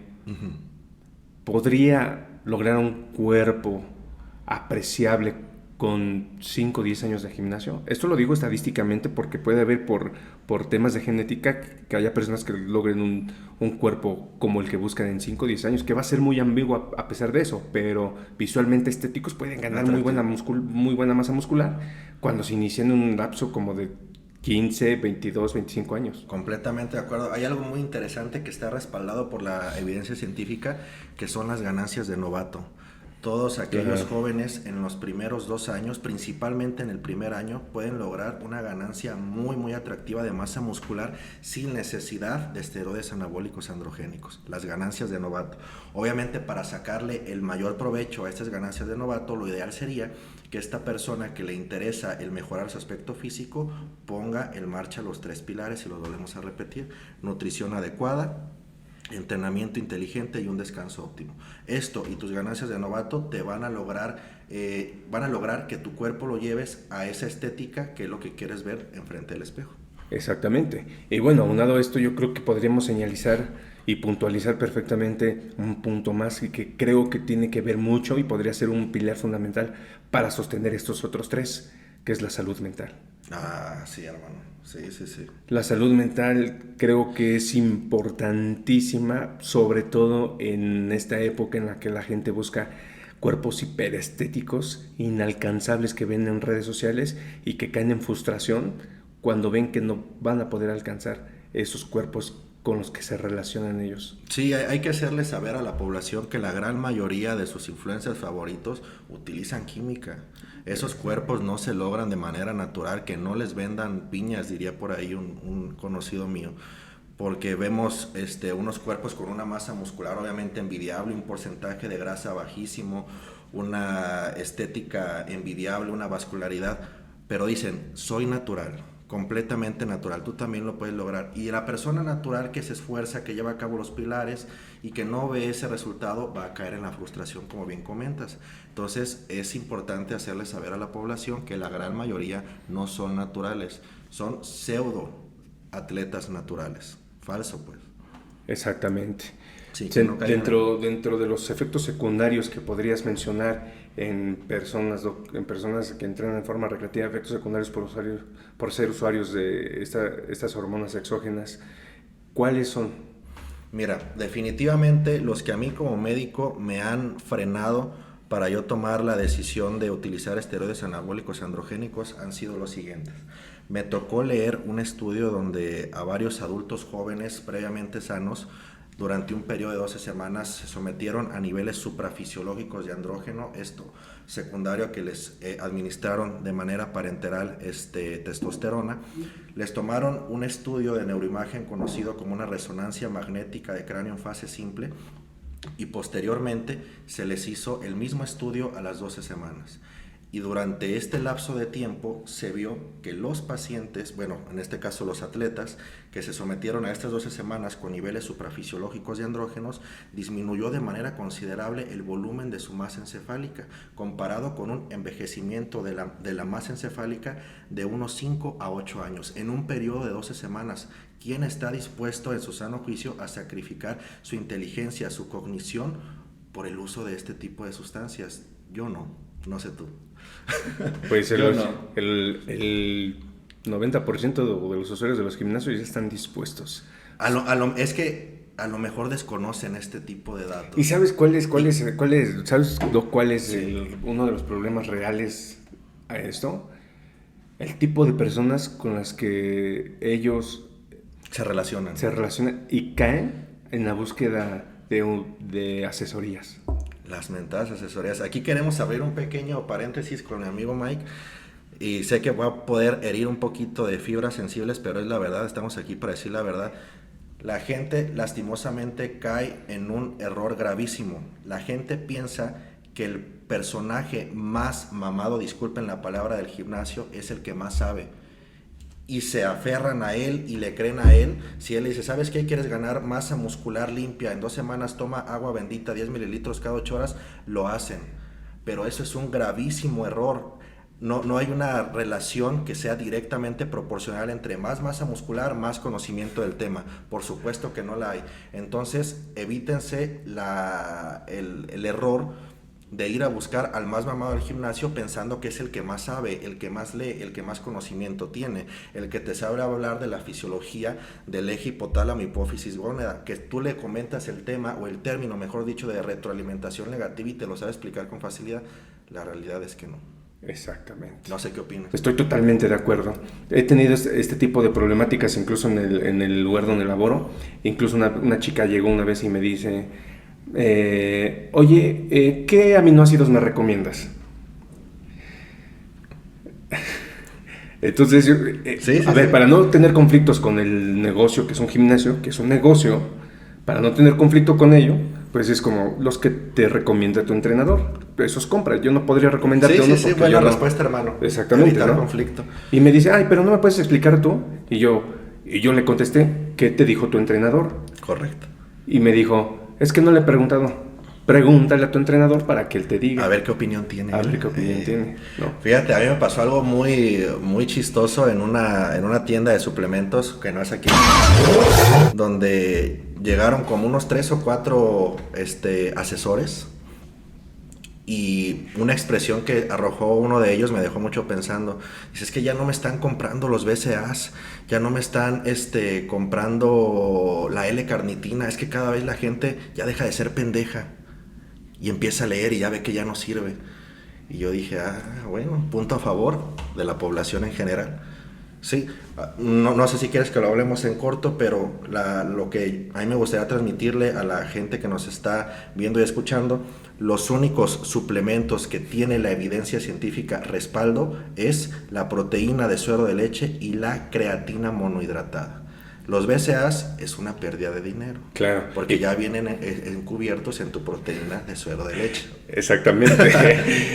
podría lograr un cuerpo apreciable con 5 o 10 años de gimnasio. Esto lo digo estadísticamente porque puede haber por temas de genética que haya personas que logren un cuerpo como el que buscan en 5 o 10 años, que va a ser muy ambiguo a pesar de eso, pero visualmente estéticos pueden ganar muy buena masa muscular cuando se inician en un lapso como de 15, 22, 25 años. Completamente de acuerdo. Hay algo muy interesante que está respaldado por la evidencia científica, que son las ganancias de novato. Todos aquellos jóvenes en los primeros 2 años, principalmente en el primer año, pueden lograr una ganancia muy, muy atractiva de masa muscular sin necesidad de esteroides anabólicos androgénicos. Las ganancias de novato. Obviamente, para sacarle el mayor provecho a estas ganancias de novato, lo ideal sería que esta persona que le interesa el mejorar su aspecto físico ponga en marcha los 3 pilares, y los volvemos a repetir: nutrición adecuada, entrenamiento inteligente y un descanso óptimo. Esto y tus ganancias de novato te van a lograr que tu cuerpo lo lleves a esa estética que es lo que quieres ver enfrente del espejo. Exactamente. Y bueno, aunado a esto, yo creo que podríamos señalizar y puntualizar perfectamente un punto más y que creo que tiene que ver mucho y podría ser un pilar fundamental para sostener estos otros 3, que es la salud mental. Ah, sí, hermano. Sí. La salud mental creo que es importantísima, sobre todo en esta época en la que la gente busca cuerpos hiperestéticos, inalcanzables, que ven en redes sociales y que caen en frustración cuando ven que no van a poder alcanzar esos cuerpos con los que se relacionan ellos. Sí, hay que hacerle saber a la población que la gran mayoría de sus influencers favoritos utilizan química. Esos cuerpos no se logran de manera natural, que no les vendan piñas, diría por ahí un conocido mío. porque vemos unos cuerpos con una masa muscular obviamente envidiable, un porcentaje de grasa bajísimo, una estética envidiable, una vascularidad, pero dicen, soy natural, completamente natural, tú también lo puedes lograr. Y la persona natural que se esfuerza, que lleva a cabo los pilares y que no ve ese resultado, va a caer en la frustración, como bien comentas. Entonces es importante hacerle saber a la población que la gran mayoría no son naturales, son pseudo atletas naturales. Falso, pues. Exactamente. Sí, dentro de los efectos secundarios que podrías mencionar en personas que entrenan en forma recreativa, efectos secundarios por ser usuarios de estas hormonas exógenas, ¿cuáles son? Mira, definitivamente los que a mí como médico me han frenado para yo tomar la decisión de utilizar esteroides anabólicos androgénicos han sido los siguientes. Me tocó leer un estudio donde a varios adultos jóvenes previamente sanos durante un periodo de 12 semanas se sometieron a niveles suprafisiológicos de andrógeno, esto secundario a que les administraron de manera parenteral testosterona. Les tomaron un estudio de neuroimagen conocido como una resonancia magnética de cráneo en fase simple y posteriormente se les hizo el mismo estudio a las 12 semanas. Y durante este lapso de tiempo se vio que los pacientes, bueno, en este caso los atletas, que se sometieron a estas 12 semanas con niveles suprafisiológicos de andrógenos, disminuyó de manera considerable el volumen de su masa encefálica, comparado con un envejecimiento de la masa encefálica de unos 5 a 8 años, en un periodo de 12 semanas. ¿Quién está dispuesto en su sano juicio a sacrificar su inteligencia, su cognición, por el uso de este tipo de sustancias? Yo no sé tú. Pues el 90% de los usuarios de los gimnasios ya están dispuestos. Es que a lo mejor desconocen este tipo de datos. ¿Y sabes cuál es uno de los problemas reales a esto? El tipo de personas con las que ellos se relacionan y caen en la búsqueda de asesorías. Las mentadas asesorías. Aquí queremos abrir un pequeño paréntesis con mi amigo Mike y sé que voy a poder herir un poquito de fibras sensibles, pero es la verdad, estamos aquí para decir la verdad. La gente lastimosamente cae en un error gravísimo. La gente piensa que el personaje más mamado, disculpen la palabra, del gimnasio es el que más sabe. Y se aferran a él y le creen a él. Si él le dice, ¿sabes qué? ¿Quieres ganar masa muscular limpia? En 2 semanas toma agua bendita, 10 mililitros cada 8 horas, lo hacen. Pero eso es un gravísimo error. No hay una relación que sea directamente proporcional entre más masa muscular, más conocimiento del tema. Por supuesto que no la hay. Entonces, evítense el error de ir a buscar al más mamado del gimnasio pensando que es el que más sabe, el que más lee, el que más conocimiento tiene, el que te sabe hablar de la fisiología del eje hipotálamo hipófisis gónada, que tú le comentas el tema o el término, mejor dicho, de retroalimentación negativa y te lo sabe explicar con facilidad. La realidad es que no. Exactamente. No sé qué opinas. Estoy totalmente de acuerdo. He tenido este tipo de problemáticas incluso en el lugar donde laboro. Incluso una chica llegó una vez y me dice... oye, ¿qué aminoácidos me recomiendas? Entonces, para no tener conflictos con el negocio, que es un gimnasio, que es un negocio, para no tener conflicto con ello, pues es como los que te recomienda tu entrenador. Esos compras. Yo no podría recomendarte uno. Sí, buena respuesta, hermano. Exactamente. Evitar conflicto. Y me dice, pero no me puedes explicar tú. Y yo le contesté, ¿qué te dijo tu entrenador? Correcto. Y me dijo, es que no le he preguntado. Pregúntale a tu entrenador para que él te diga. A ver qué opinión tiene. No. Fíjate, a mí me pasó algo muy, muy chistoso en una tienda de suplementos, que no es aquí, donde llegaron como unos 3 o 4 asesores, y una expresión que arrojó uno de ellos me dejó mucho pensando. Dice, es que ya no me están comprando los BCAAs, ya no me están comprando la L-carnitina, es que cada vez la gente ya deja de ser pendeja y empieza a leer y ya ve que ya no sirve. Y yo dije, bueno, punto a favor de la población en general. Sí, no sé si quieres que lo hablemos en corto, pero lo que a mí me gustaría transmitirle a la gente que nos está viendo y escuchando, los únicos suplementos que tiene la evidencia científica respaldo es la proteína de suero de leche y la creatina monohidratada. Los BCAAs es una pérdida de dinero. Claro. Porque ya vienen encubiertos en tu proteína de suero de leche. Exactamente.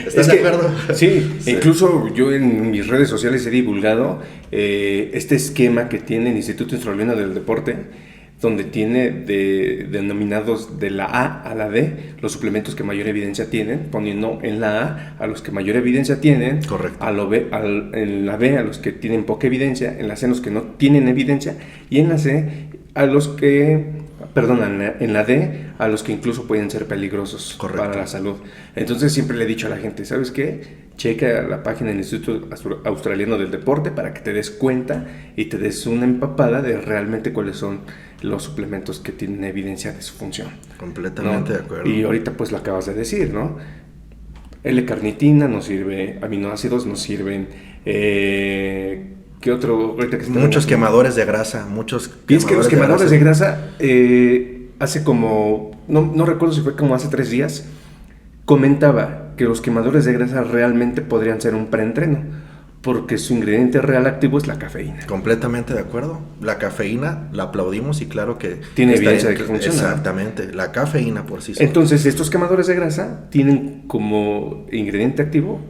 ¿Estás de acuerdo? Sí, incluso yo en mis redes sociales he divulgado este esquema que tiene el Instituto Australiano del Deporte, donde tiene denominados de la A a la D los suplementos que mayor evidencia tienen, poniendo en la A los que mayor evidencia tienen, correcto, en la B a los que tienen poca evidencia, en la C a los que no tienen evidencia, y en la C a los que, en la D a los que incluso pueden ser peligrosos correcto, para la salud. Entonces siempre le he dicho a la gente, ¿sabes qué? Checa la página del Instituto Australiano del Deporte para que te des cuenta y te des una empapada de realmente cuáles son los suplementos que tienen evidencia de su función. Completamente, ¿no? De acuerdo. Y ahorita pues lo acabas de decir, ¿no? L-carnitina nos sirve, aminoácidos nos sirven, ¿qué otro? Ahorita que muchos quemadores de grasa, muchos. Piensas que los quemadores de grasa, hace como, no recuerdo si fue como hace 3 días, comentaba que los quemadores de grasa realmente podrían ser un preentreno, porque su ingrediente real activo es la cafeína. Completamente de acuerdo. La cafeína la aplaudimos y claro que tiene evidencia de que funciona. Exactamente, la cafeína por sí sola. Entonces, estos quemadores de grasa tienen como ingrediente activo,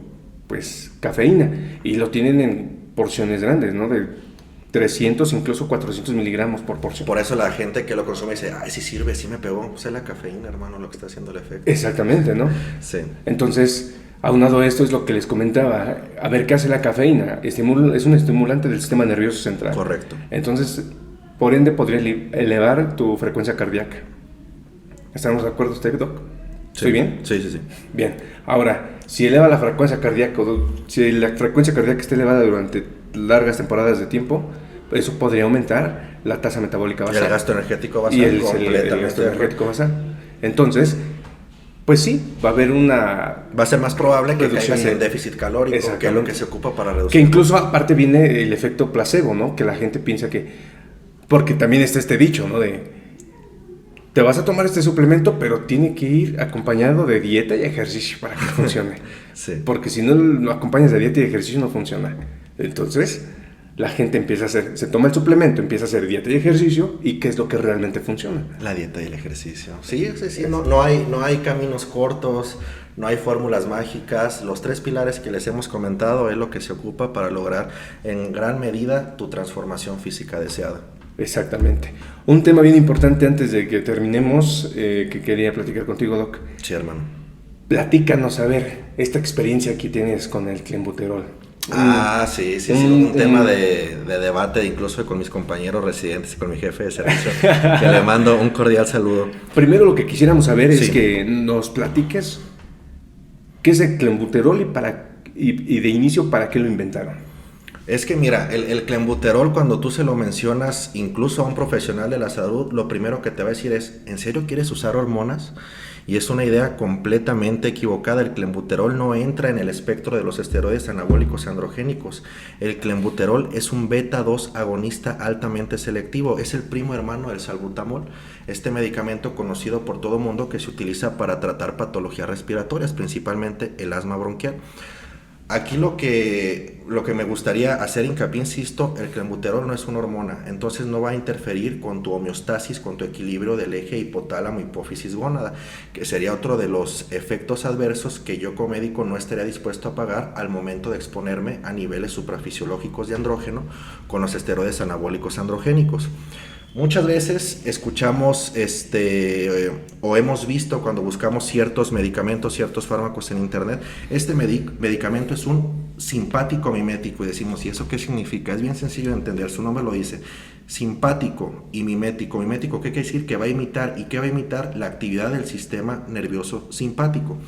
pues, cafeína, y lo tienen en porciones grandes, ¿no? De 300, incluso 400 miligramos por porción. Por eso la gente que lo consume dice, ay, sí sirve, sí me pegó. Pues es la cafeína, hermano, lo que está haciendo el efecto. Exactamente, ¿no? Sí. Entonces, aunado a esto es lo que les comentaba. A ver, ¿qué hace la cafeína? Es un estimulante del sistema nervioso central. Correcto. Entonces, por ende, podría elevar tu frecuencia cardíaca. ¿Estamos de acuerdo usted, Doc? ¿Estoy bien? Sí, sí, sí. Bien. Ahora, si eleva la frecuencia cardíaca, si la frecuencia cardíaca está elevada durante largas temporadas de tiempo, eso podría aumentar la tasa metabólica basal. Y el gasto energético basal. Y el gasto energético basal. Entonces, pues sí, va a haber una... Va a ser más probable que reducción caigas en déficit calórico, que es lo que se ocupa para reducir. Que incluso aparte viene el efecto placebo, ¿no? Que la gente piensa que... Porque también está este dicho, ¿no? Te vas a tomar este suplemento, pero tiene que ir acompañado de dieta y ejercicio para que funcione. Sí. Porque si no lo acompañas de dieta y ejercicio, no funciona. Entonces, la gente empieza a se toma el suplemento, empieza a hacer dieta y ejercicio, ¿y qué es lo que realmente funciona? La dieta y el ejercicio. Sí, no hay caminos cortos, no hay fórmulas mágicas. Los 3 pilares que les hemos comentado es lo que se ocupa para lograr en gran medida tu transformación física deseada. Exactamente. Un tema bien importante antes de que terminemos, que quería platicar contigo, Doc. Sí, hermano. Platícanos, a ver, esta experiencia que tienes con el clenbuterol. Sí, un tema de debate incluso con mis compañeros residentes y con mi jefe de servicio, que le mando un cordial saludo. Primero lo que quisiéramos saber es que nos platiques qué es el clenbuterol y de inicio para qué lo inventaron. Es que mira, el clenbuterol cuando tú se lo mencionas incluso a un profesional de la salud, lo primero que te va a decir es, ¿en serio quieres usar hormonas? Y es una idea completamente equivocada. El clenbuterol no entra en el espectro de los esteroides anabólicos androgénicos. El clenbuterol es un beta-2 agonista altamente selectivo. Es el primo hermano del salbutamol, este medicamento conocido por todo mundo que se utiliza para tratar patologías respiratorias, principalmente el asma bronquial. Aquí lo que me gustaría hacer hincapié, insisto, el clenbuterol no es una hormona, entonces no va a interferir con tu homeostasis, con tu equilibrio del eje hipotálamo, hipófisis, gónada, que sería otro de los efectos adversos que yo como médico no estaría dispuesto a pagar al momento de exponerme a niveles suprafisiológicos de andrógeno con los esteroides anabólicos androgénicos. Muchas veces escuchamos o hemos visto cuando buscamos ciertos medicamentos, ciertos fármacos en internet, este medicamento es un simpático mimético y decimos, ¿y eso qué significa? Es bien sencillo de entender, su nombre lo dice, simpático y mimético. Mimético, ¿qué quiere decir? Que va a imitar, ¿y qué va a imitar? La actividad del sistema nervioso simpático.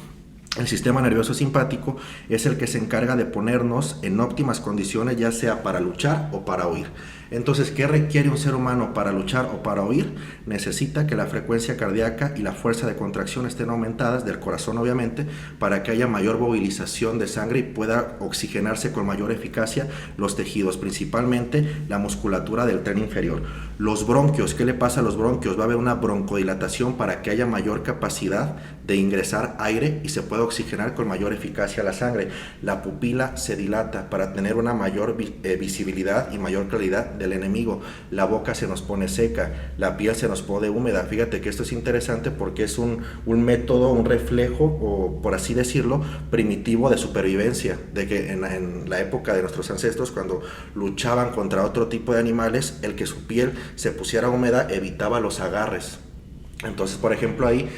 El sistema nervioso simpático es el que se encarga de ponernos en óptimas condiciones, ya sea para luchar o para huir. Entonces, ¿qué requiere un ser humano para luchar o para huir? Necesita que la frecuencia cardíaca y la fuerza de contracción estén aumentadas, del corazón obviamente, para que haya mayor movilización de sangre y pueda oxigenarse con mayor eficacia los tejidos, principalmente la musculatura del tren inferior. Los bronquios, ¿qué le pasa a los bronquios? Va a haber una broncodilatación para que haya mayor capacidad de ingresar aire y se pueda oxigenar con mayor eficacia la sangre. La pupila se dilata para tener una mayor visibilidad y mayor claridad del enemigo, la boca se nos pone seca, la piel se nos pone húmeda. Fíjate que esto es interesante porque es un método, un reflejo, o por así decirlo, primitivo de supervivencia, de que en la época de nuestros ancestros, cuando luchaban contra otro tipo de animales, el que su piel se pusiera húmeda evitaba los agarres. Entonces, por ejemplo, ahí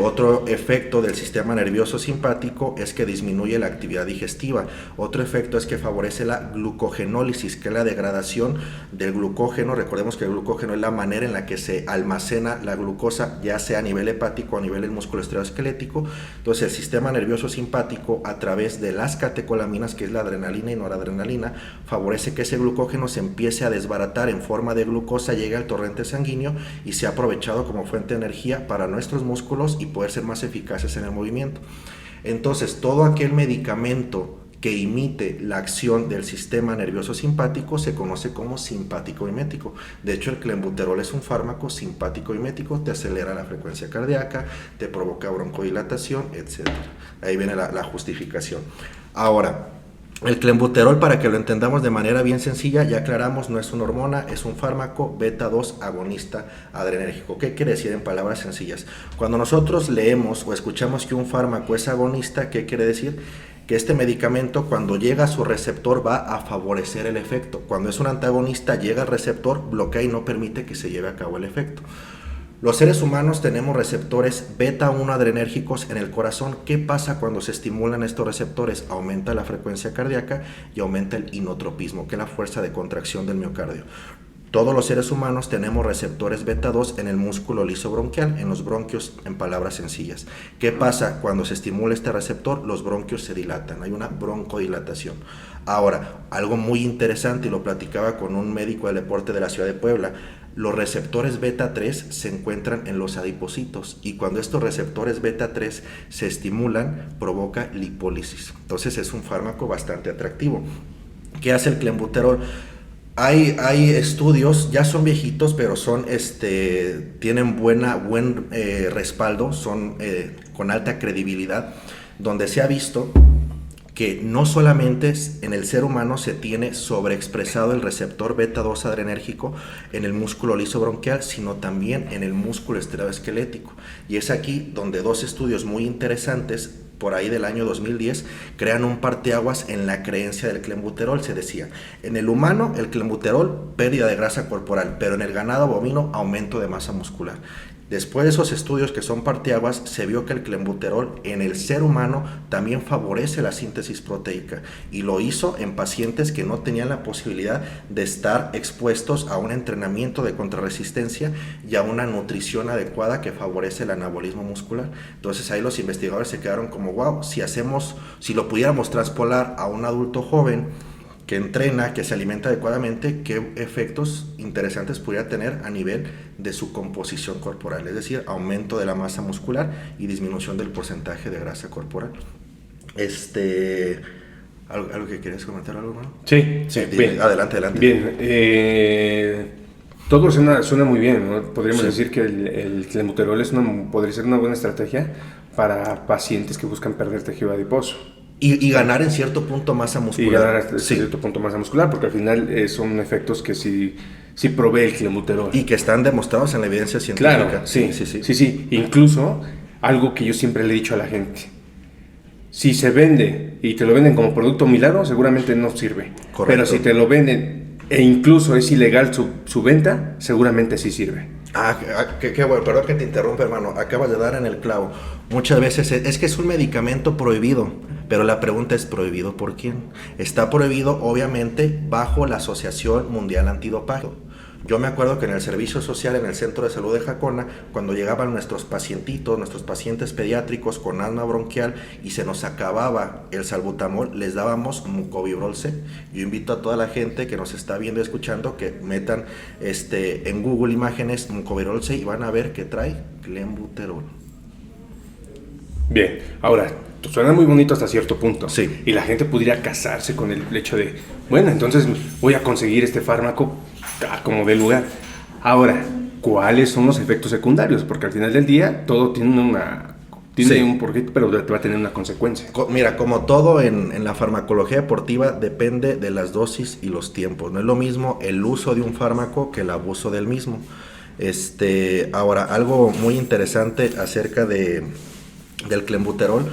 otro efecto del sistema nervioso simpático es que disminuye la actividad digestiva. Otro efecto es que favorece la glucogenólisis, que es la degradación del glucógeno. Recordemos que el glucógeno es la manera en la que se almacena la glucosa, ya sea a nivel hepático o a nivel del músculo esquelético. Entonces, el sistema nervioso simpático, a través de las catecolaminas, que es la adrenalina y noradrenalina, favorece que ese glucógeno se empiece a desbaratar en forma de glucosa, llegue al torrente sanguíneo y sea aprovechado como fuente de energía para nuestros músculos y poder ser más eficaces en el movimiento. Entonces, todo aquel medicamento que imite la acción del sistema nervioso simpático se conoce como simpático mimético. De hecho, el clenbuterol es un fármaco simpático mimético, te acelera la frecuencia cardíaca, te provoca broncodilatación, etc. Ahí viene la justificación. Ahora, el clenbuterol, para que lo entendamos de manera bien sencilla, ya aclaramos, no es una hormona, es un fármaco beta 2 agonista adrenérgico. ¿Qué quiere decir en palabras sencillas? Cuando nosotros leemos o escuchamos que un fármaco es agonista, ¿qué quiere decir? Que este medicamento, cuando llega a su receptor, va a favorecer el efecto. Cuando es un antagonista, llega al receptor, bloquea y no permite que se lleve a cabo el efecto. Los seres humanos tenemos receptores beta 1 adrenérgicos en el corazón. ¿Qué pasa cuando se estimulan estos receptores? Aumenta la frecuencia cardíaca y aumenta el inotropismo, que es la fuerza de contracción del miocardio. Todos los seres humanos tenemos receptores beta 2 en el músculo liso bronquial, en los bronquios, en palabras sencillas. ¿Qué pasa cuando se estimula este receptor? Los bronquios se dilatan, hay una broncodilatación. Ahora, algo muy interesante, y lo platicaba con un médico del deporte de la ciudad de Puebla, los receptores beta 3 se encuentran en los adipocitos, y cuando estos receptores beta 3 se estimulan, provoca lipólisis. Entonces es un fármaco bastante atractivo. ¿Qué hace el clenbuterol? Hay estudios, ya son viejitos, pero tienen buen respaldo, son con alta credibilidad, donde se ha visto que no solamente en el ser humano se tiene sobreexpresado el receptor beta 2 adrenérgico en el músculo liso bronquial, sino también en el músculo esteroesquelético. Y es aquí donde dos estudios muy interesantes, por ahí del año 2010, crean un parteaguas en la creencia del clenbuterol. Se decía, en el humano el clenbuterol, pérdida de grasa corporal, pero en el ganado bovino, aumento de masa muscular. Después de esos estudios que son parteaguas, se vio que el clenbuterol en el ser humano también favorece la síntesis proteica, y lo hizo en pacientes que no tenían la posibilidad de estar expuestos a un entrenamiento de contrarresistencia y a una nutrición adecuada que favorece el anabolismo muscular. Entonces ahí los investigadores se quedaron como, wow, si lo pudiéramos traspolar a un adulto joven que entrena, que se alimenta adecuadamente, qué efectos interesantes pudiera tener a nivel de su composición corporal, es decir, aumento de la masa muscular y disminución del porcentaje de grasa corporal. ¿Algo que quieres comentar, algo, no? Sí, bien. Adelante. Bien, todo suena muy bien, ¿no? Podríamos decir que el clenbuterol podría ser una buena estrategia para pacientes que buscan perder tejido adiposo. Y ganar en cierto punto masa muscular. Y ganar en cierto punto masa muscular, porque al final son efectos que sí provee el clenbuterol. Y que están demostrados en la evidencia científica. Claro, sí. Incluso, algo que yo siempre le he dicho a la gente, si se vende y te lo venden como producto milagro, seguramente no sirve. Correcto. Pero si te lo venden e incluso es ilegal su venta, seguramente sí sirve. Qué bueno, perdón que te interrumpa, hermano, acabas de dar en el clavo. Muchas veces es que es un medicamento prohibido, pero la pregunta es, ¿prohibido por quién? Está prohibido, obviamente, bajo la Asociación Mundial Antidopaje. Yo me acuerdo que en el servicio social, en el centro de salud de Jacona, cuando llegaban nuestros pacientes pediátricos con asma bronquial y se nos acababa el salbutamol, les dábamos mucovibrol C. Yo invito a toda la gente que nos está viendo y escuchando que metan en Google imágenes mucovibrol C y van a ver que trae clenbuterol. Bien, ahora, suena muy bonito hasta cierto punto. Sí. Y la gente pudiera casarse con el hecho de, bueno, entonces voy a conseguir este fármaco como de lugar. Ahora, ¿cuáles son los efectos secundarios? Porque al final del día todo tiene tiene Sí. un porqué, pero va a tener una consecuencia. Mira, como todo en la farmacología deportiva, depende de las dosis y los tiempos. No es lo mismo el uso de un fármaco que el abuso del mismo. Ahora, algo muy interesante acerca del clenbuterol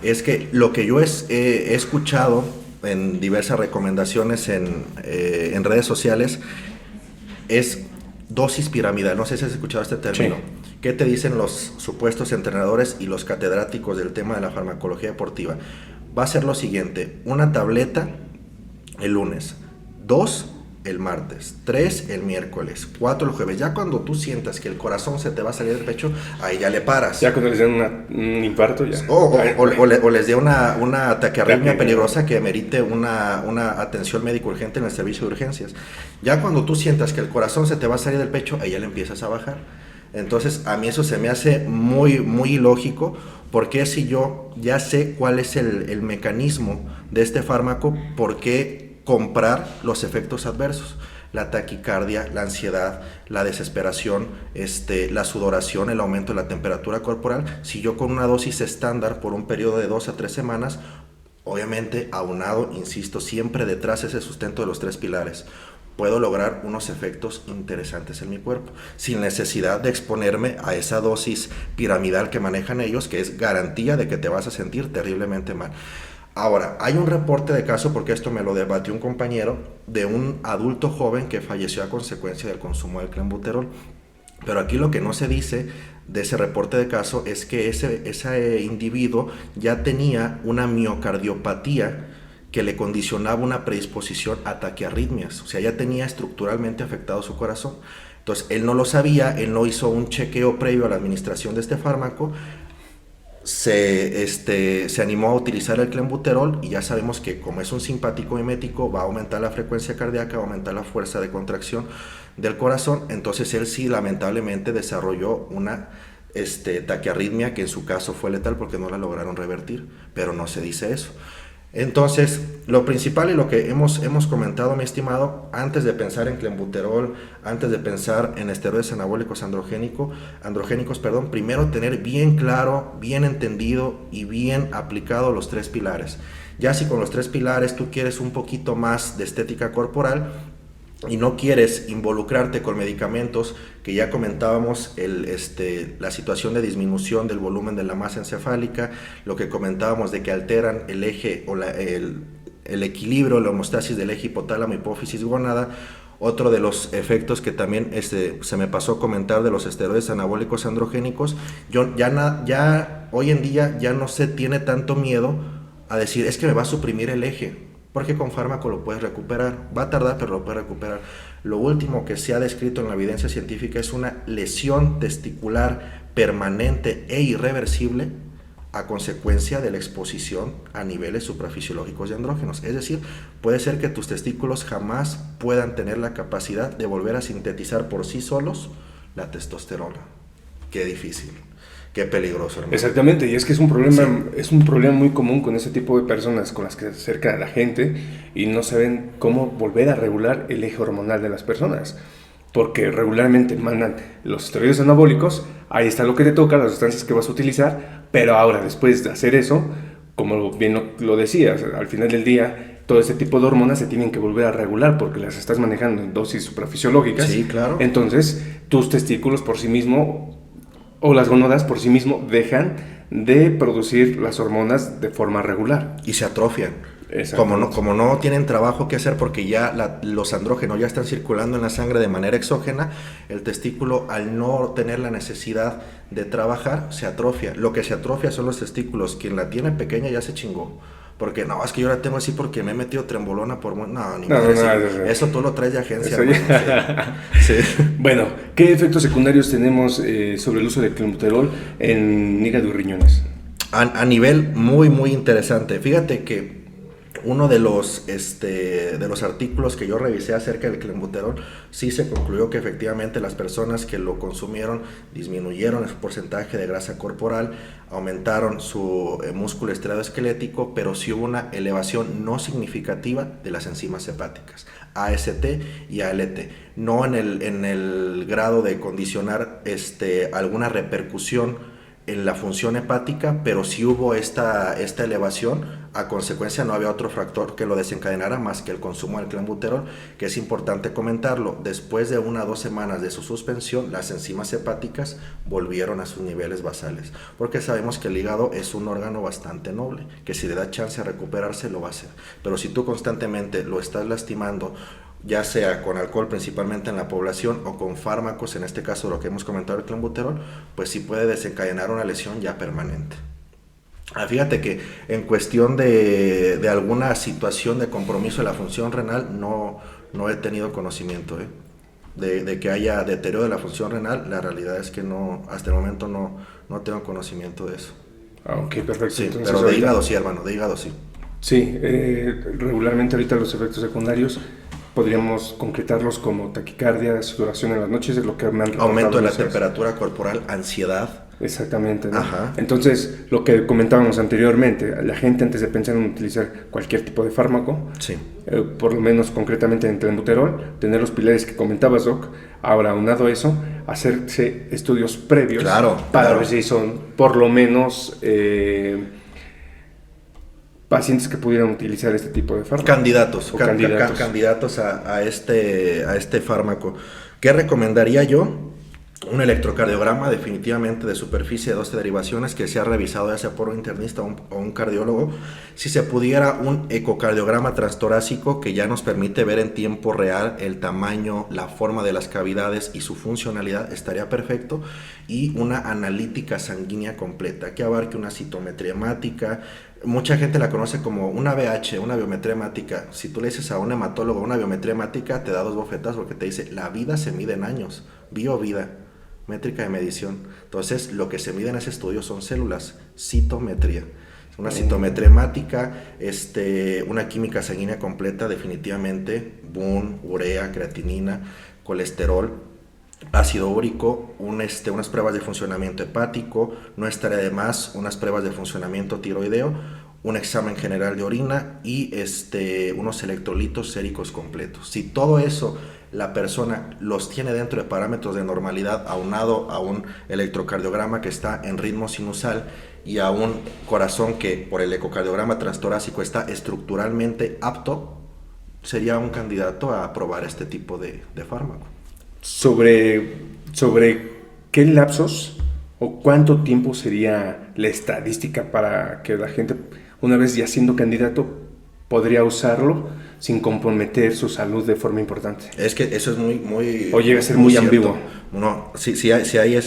es que lo que yo he escuchado en diversas recomendaciones en redes sociales es dosis piramidal. No sé si has escuchado este término. Sí. ¿Qué te dicen los supuestos entrenadores y los catedráticos del tema de la farmacología deportiva? Va a ser lo siguiente: una tableta el lunes, 2 el martes, 3 el miércoles, 4 el jueves. Ya cuando tú sientas que el corazón se te va a salir del pecho, ahí ya le paras. Ya cuando les dan un infarto, ya. O les dé una taquiarritmia Taquicardia. peligrosa que merite una atención médico urgente en el servicio de urgencias. Ya cuando tú sientas que el corazón se te va a salir del pecho, ahí ya le empiezas a bajar. Entonces, a mí eso se me hace muy, muy ilógico, porque si yo ya sé cuál es el mecanismo de este fármaco, ¿por qué comprar los efectos adversos? La taquicardia, la ansiedad, la desesperación, la sudoración, el aumento de la temperatura corporal. Si yo con una dosis estándar por un periodo de 2 a 3 semanas, obviamente aunado, insisto, siempre detrás ese sustento de los 3 pilares, puedo lograr unos efectos interesantes en mi cuerpo, sin necesidad de exponerme a esa dosis piramidal que manejan ellos, que es garantía de que te vas a sentir terriblemente mal. Ahora, hay un reporte de caso, porque esto me lo debatió un compañero, de un adulto joven que falleció a consecuencia del consumo del clenbuterol. Pero aquí lo que no se dice de ese reporte de caso es que ese individuo ya tenía una miocardiopatía que le condicionaba una predisposición a taquiarritmias. O sea, ya tenía estructuralmente afectado su corazón. Entonces, él no lo sabía, él no hizo un chequeo previo a la administración de este fármaco, se animó a utilizar el clenbuterol, y ya sabemos que como es un simpático mimético, va a aumentar la frecuencia cardíaca, va a aumentar la fuerza de contracción del corazón. Entonces él sí lamentablemente desarrolló una taquiarritmia, que en su caso fue letal porque no la lograron revertir, pero no se dice eso. Entonces, lo principal y lo que hemos comentado, mi estimado, antes de pensar en clenbuterol, antes de pensar en esteroides anabólicos androgénicos, primero tener bien claro, bien entendido y bien aplicado los 3 pilares. Ya si con los 3 pilares tú quieres un poquito más de estética corporal y no quieres involucrarte con medicamentos que ya comentábamos, la situación de disminución del volumen de la masa encefálica, lo que comentábamos de que alteran el eje o el equilibrio, la homeostasis del eje hipotálamo, hipófisis, gónada. Otro de los efectos que también se me pasó a comentar de los esteroides anabólicos androgénicos, ya hoy en día ya no se tiene tanto miedo a decir es que me va a suprimir el eje, porque con fármaco lo puedes recuperar. Va a tardar, pero lo puedes recuperar. Lo último que se ha descrito en la evidencia científica es una lesión testicular permanente e irreversible a consecuencia de la exposición a niveles suprafisiológicos de andrógenos. Es decir, puede ser que tus testículos jamás puedan tener la capacidad de volver a sintetizar por sí solos la testosterona. Qué difícil. Qué peligroso, hermano. Exactamente, y es que es un problema, Sí. es un problema muy común con ese tipo de personas con las que se acerca a la gente y no saben cómo volver a regular el eje hormonal de las personas. Porque regularmente mandan los esteroides anabólicos, ahí está lo que te toca, las sustancias que vas a utilizar, pero ahora después de hacer eso, como bien lo decías, al final del día todo ese tipo de hormonas se tienen que volver a regular porque las estás manejando en dosis suprafisiológicas. Sí, claro. Entonces tus testículos por sí mismos o las gónadas por sí mismos dejan de producir las hormonas de forma regular. Y se atrofian. Como no tienen trabajo que hacer porque ya los andrógenos ya están circulando en la sangre de manera exógena, el testículo, al no tener la necesidad de trabajar, se atrofia. Lo que se atrofia son los testículos. Quien la tiene pequeña ya se chingó. Porque no, es que yo la tengo así porque me he metido trembolona por... No, ni madre, eso tú lo traes de agencia. Sí. Bueno, ¿qué efectos secundarios tenemos sobre el uso de clenbuterol en hígado y riñones? A nivel muy, muy interesante. Fíjate que uno de los artículos que yo revisé acerca del clenbuterol, sí se concluyó que efectivamente las personas que lo consumieron disminuyeron el porcentaje de grasa corporal, aumentaron su músculo estriado-esquelético, pero sí hubo una elevación no significativa de las enzimas hepáticas, AST y ALT, no en el grado de condicionar alguna repercusión en la función hepática, pero sí hubo esta elevación. A consecuencia no había otro factor que lo desencadenara más que el consumo del clenbuterol, que es importante comentarlo. Después de 1 a 2 semanas de su suspensión, las enzimas hepáticas volvieron a sus niveles basales, porque sabemos que el hígado es un órgano bastante noble, que si le da chance a recuperarse lo va a hacer. Pero si tú constantemente lo estás lastimando, ya sea con alcohol principalmente en la población o con fármacos, en este caso lo que hemos comentado el clenbuterol, pues sí puede desencadenar una lesión ya permanente. Fíjate que en cuestión de alguna situación de compromiso de la función renal no he tenido conocimiento de que haya deterioro de la función renal. La realidad es que no, hasta el momento no tengo conocimiento de eso. Ok, perfecto. Sí, entonces, pero de hígado sí, hermano, de hígado sí. Sí, regularmente ahorita los efectos secundarios podríamos concretarlos como taquicardia, sudoración en las noches, es lo que me han reportado. Aumento de la temperatura corporal, ansiedad. Exactamente, ¿no? Ajá. Entonces, lo que comentábamos anteriormente, la gente antes de pensar en utilizar cualquier tipo de fármaco, Sí. por lo menos concretamente en el clenbuterol, tener los pilares que comentabas, Doc. Ahora, aunado a eso, hacerse estudios previos para ver si son por lo menos pacientes que pudieran utilizar este tipo de fármaco. Candidatos a este fármaco. ¿Qué recomendaría yo? Un electrocardiograma definitivamente de superficie de 12 derivaciones que sea revisado ya sea por un internista o un cardiólogo. Si se pudiera un ecocardiograma transtorácico que ya nos permite ver en tiempo real el tamaño, la forma de las cavidades y su funcionalidad, estaría perfecto. Y una analítica sanguínea completa que abarque una citometría hemática. Mucha gente la conoce como una BH, una biometría hemática. Si tú le dices a un hematólogo una biometría hemática, te da 2 bofetas porque te dice, la vida se mide en años, bio-vida, métrica de medición. Entonces, lo que se mide en ese estudio son células, citometría. Una citometría hemática, una química sanguínea completa, definitivamente, BUN, urea, creatinina, colesterol, ácido úrico, unas pruebas de funcionamiento hepático, no estaría de más, unas pruebas de funcionamiento tiroideo, un examen general de orina y unos electrolitos séricos completos. Si todo eso la persona los tiene dentro de parámetros de normalidad, aunado a un electrocardiograma que está en ritmo sinusal y a un corazón que por el ecocardiograma transtorácico está estructuralmente apto, sería un candidato a probar este tipo de fármaco. Sobre qué lapsos o cuánto tiempo sería la estadística para que la gente, una vez ya siendo candidato, podría usarlo sin comprometer su salud de forma importante. Es que eso es muy o llega a ser muy ambiguo. No, sí hay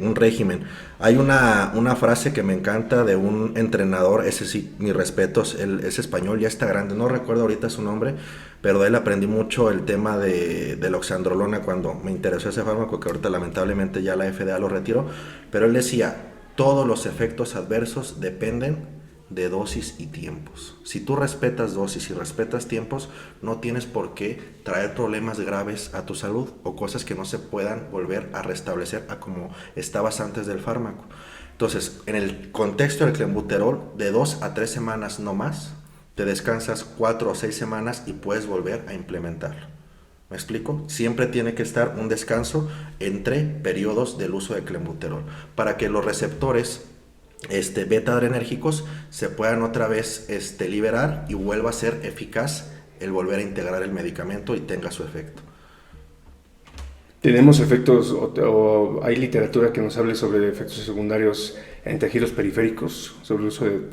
un régimen. Hay una frase que me encanta de un entrenador, ese sí, mis respetos, es español, ya está grande, no recuerdo ahorita su nombre, pero de él aprendí mucho el tema de la oxandrolona cuando me interesó ese fármaco, que ahorita lamentablemente ya la FDA lo retiró, pero él decía, todos los efectos adversos dependen de dosis y tiempos. Si tú respetas dosis y respetas tiempos, no tienes por qué traer problemas graves a tu salud o cosas que no se puedan volver a restablecer a como estabas antes del fármaco. Entonces, en el contexto del clenbuterol, de 2 a 3 semanas no más, te descansas 4 o 6 semanas y puedes volver a implementarlo. ¿Me explico? Siempre tiene que estar un descanso entre periodos del uso de clenbuterol para que los receptores beta-adrenérgicos se puedan otra vez liberar y vuelva a ser eficaz el volver a integrar el medicamento y tenga su efecto. ¿Tenemos efectos o hay literatura que nos hable sobre efectos secundarios en tejidos periféricos sobre el uso de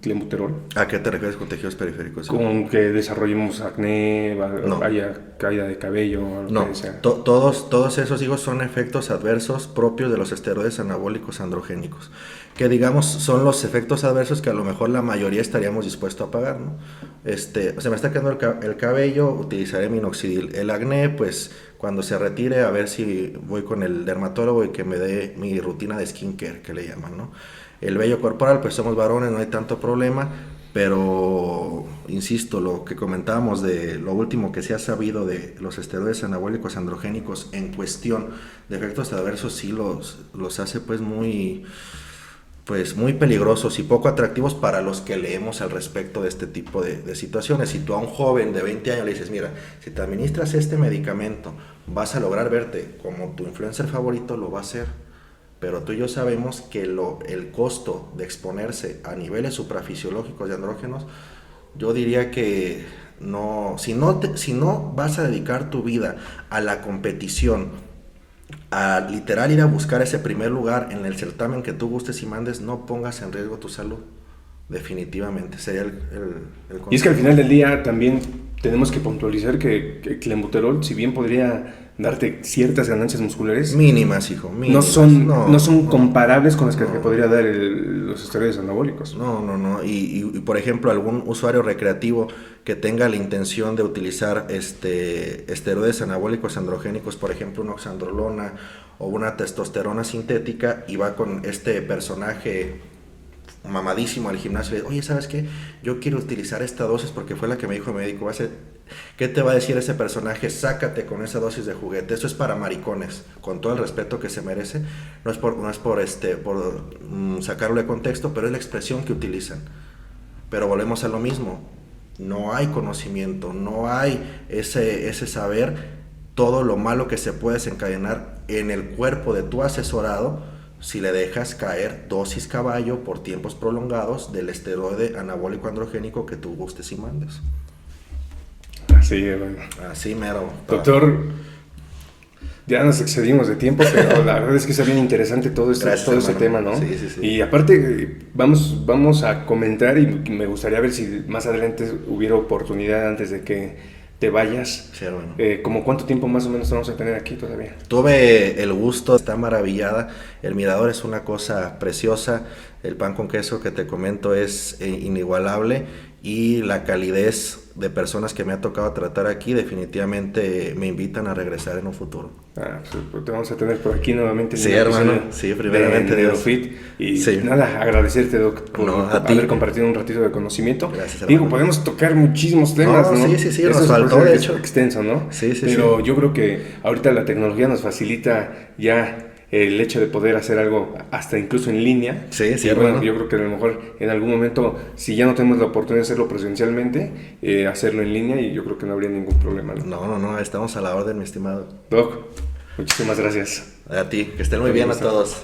clenbuterol? ¿A qué te refieres con tejidos periféricos? Con que desarrollemos acné, haya caída de cabello. No, todos esos son efectos adversos propios de los esteroides anabólicos androgénicos, que digamos son los efectos adversos que a lo mejor la mayoría estaríamos dispuestos a pagar, ¿no? Se me está quedando el cabello, utilizaré minoxidil. El acné, pues cuando se retire, a ver si voy con el dermatólogo y que me dé mi rutina de skincare, que le llaman, ¿no? El vello corporal, pues somos varones, no hay tanto problema, pero insisto, lo que comentábamos de lo último que se ha sabido de los esteroides anabólicos androgénicos en cuestión de efectos adversos, sí los hace pues muy peligrosos y poco atractivos para los que leemos al respecto de este tipo de situaciones. Si tú a un joven de 20 años le dices, mira, si te administras este medicamento, vas a lograr verte como tu influencer favorito, lo va a hacer. pero tú y yo sabemos que el costo de exponerse a niveles suprafisiológicos de andrógenos, yo diría que no, si no vas a dedicar tu vida a la competición, a literal ir a buscar ese primer lugar en el certamen que tú gustes y mandes, no pongas en riesgo tu salud. Definitivamente, sería el consejo. Y es que al final del día también tenemos que puntualizar que el clenbuterol, si bien podría darte ciertas ganancias musculares, mínimas, hijo, mínimas. No son comparables con las que te podría dar los esteroides anabólicos. No. Y por ejemplo, algún usuario recreativo que tenga la intención de utilizar esteroides anabólicos androgénicos, por ejemplo, una oxandrolona o una testosterona sintética, y va con este personaje mamadísimo al gimnasio y le dice, oye, ¿sabes qué? Yo quiero utilizar esta dosis porque fue la que me dijo el médico. ¿Qué te va a decir ese personaje? Sácate con esa dosis de juguete. Eso es para maricones, con todo el respeto que se merece. No es por sacarlo de contexto, pero es la expresión que utilizan. Pero volvemos a lo mismo. No hay conocimiento, no hay ese saber, todo lo malo que se puede desencadenar en el cuerpo de tu asesorado si le dejas caer dosis caballo por tiempos prolongados del esteroide anabólico androgénico que tú gustes y mandes. Así, bueno. Así mero. Doctor, ya nos excedimos de tiempo, pero la verdad es que está bien interesante todo este tema, ¿no? Sí. Y aparte, vamos a comentar, y me gustaría ver si más adelante hubiera oportunidad antes de que te vayas. Sí, hermano. ¿Cómo cuánto tiempo más o menos vamos a tener aquí todavía? Tuve el gusto, está maravillada. El mirador es una cosa preciosa. El pan con queso que te comento es inigualable. Y la calidez de personas que me ha tocado tratar aquí definitivamente me invitan a regresar en un futuro. Pues te vamos a tener por aquí nuevamente. Sí, hermano. Sí, primeramente de Neurofit. Y sí, nada, agradecerte, Doc, por haber compartido un ratito de conocimiento. Gracias, hermano. Digo, podemos tocar muchísimos temas, ¿no? Sí, nos faltó, de hecho. Extenso, ¿no? Sí. Pero yo creo que ahorita la tecnología nos facilita ya el hecho de poder hacer algo hasta incluso en línea. Sí, y bueno, yo creo que a lo mejor en algún momento, si ya no tenemos la oportunidad de hacerlo presencialmente, hacerlo en línea, y yo creo que no habría ningún problema, ¿no? No, estamos a la orden, mi estimado. Doc, muchísimas gracias. A ti, que estén muy bien a todos.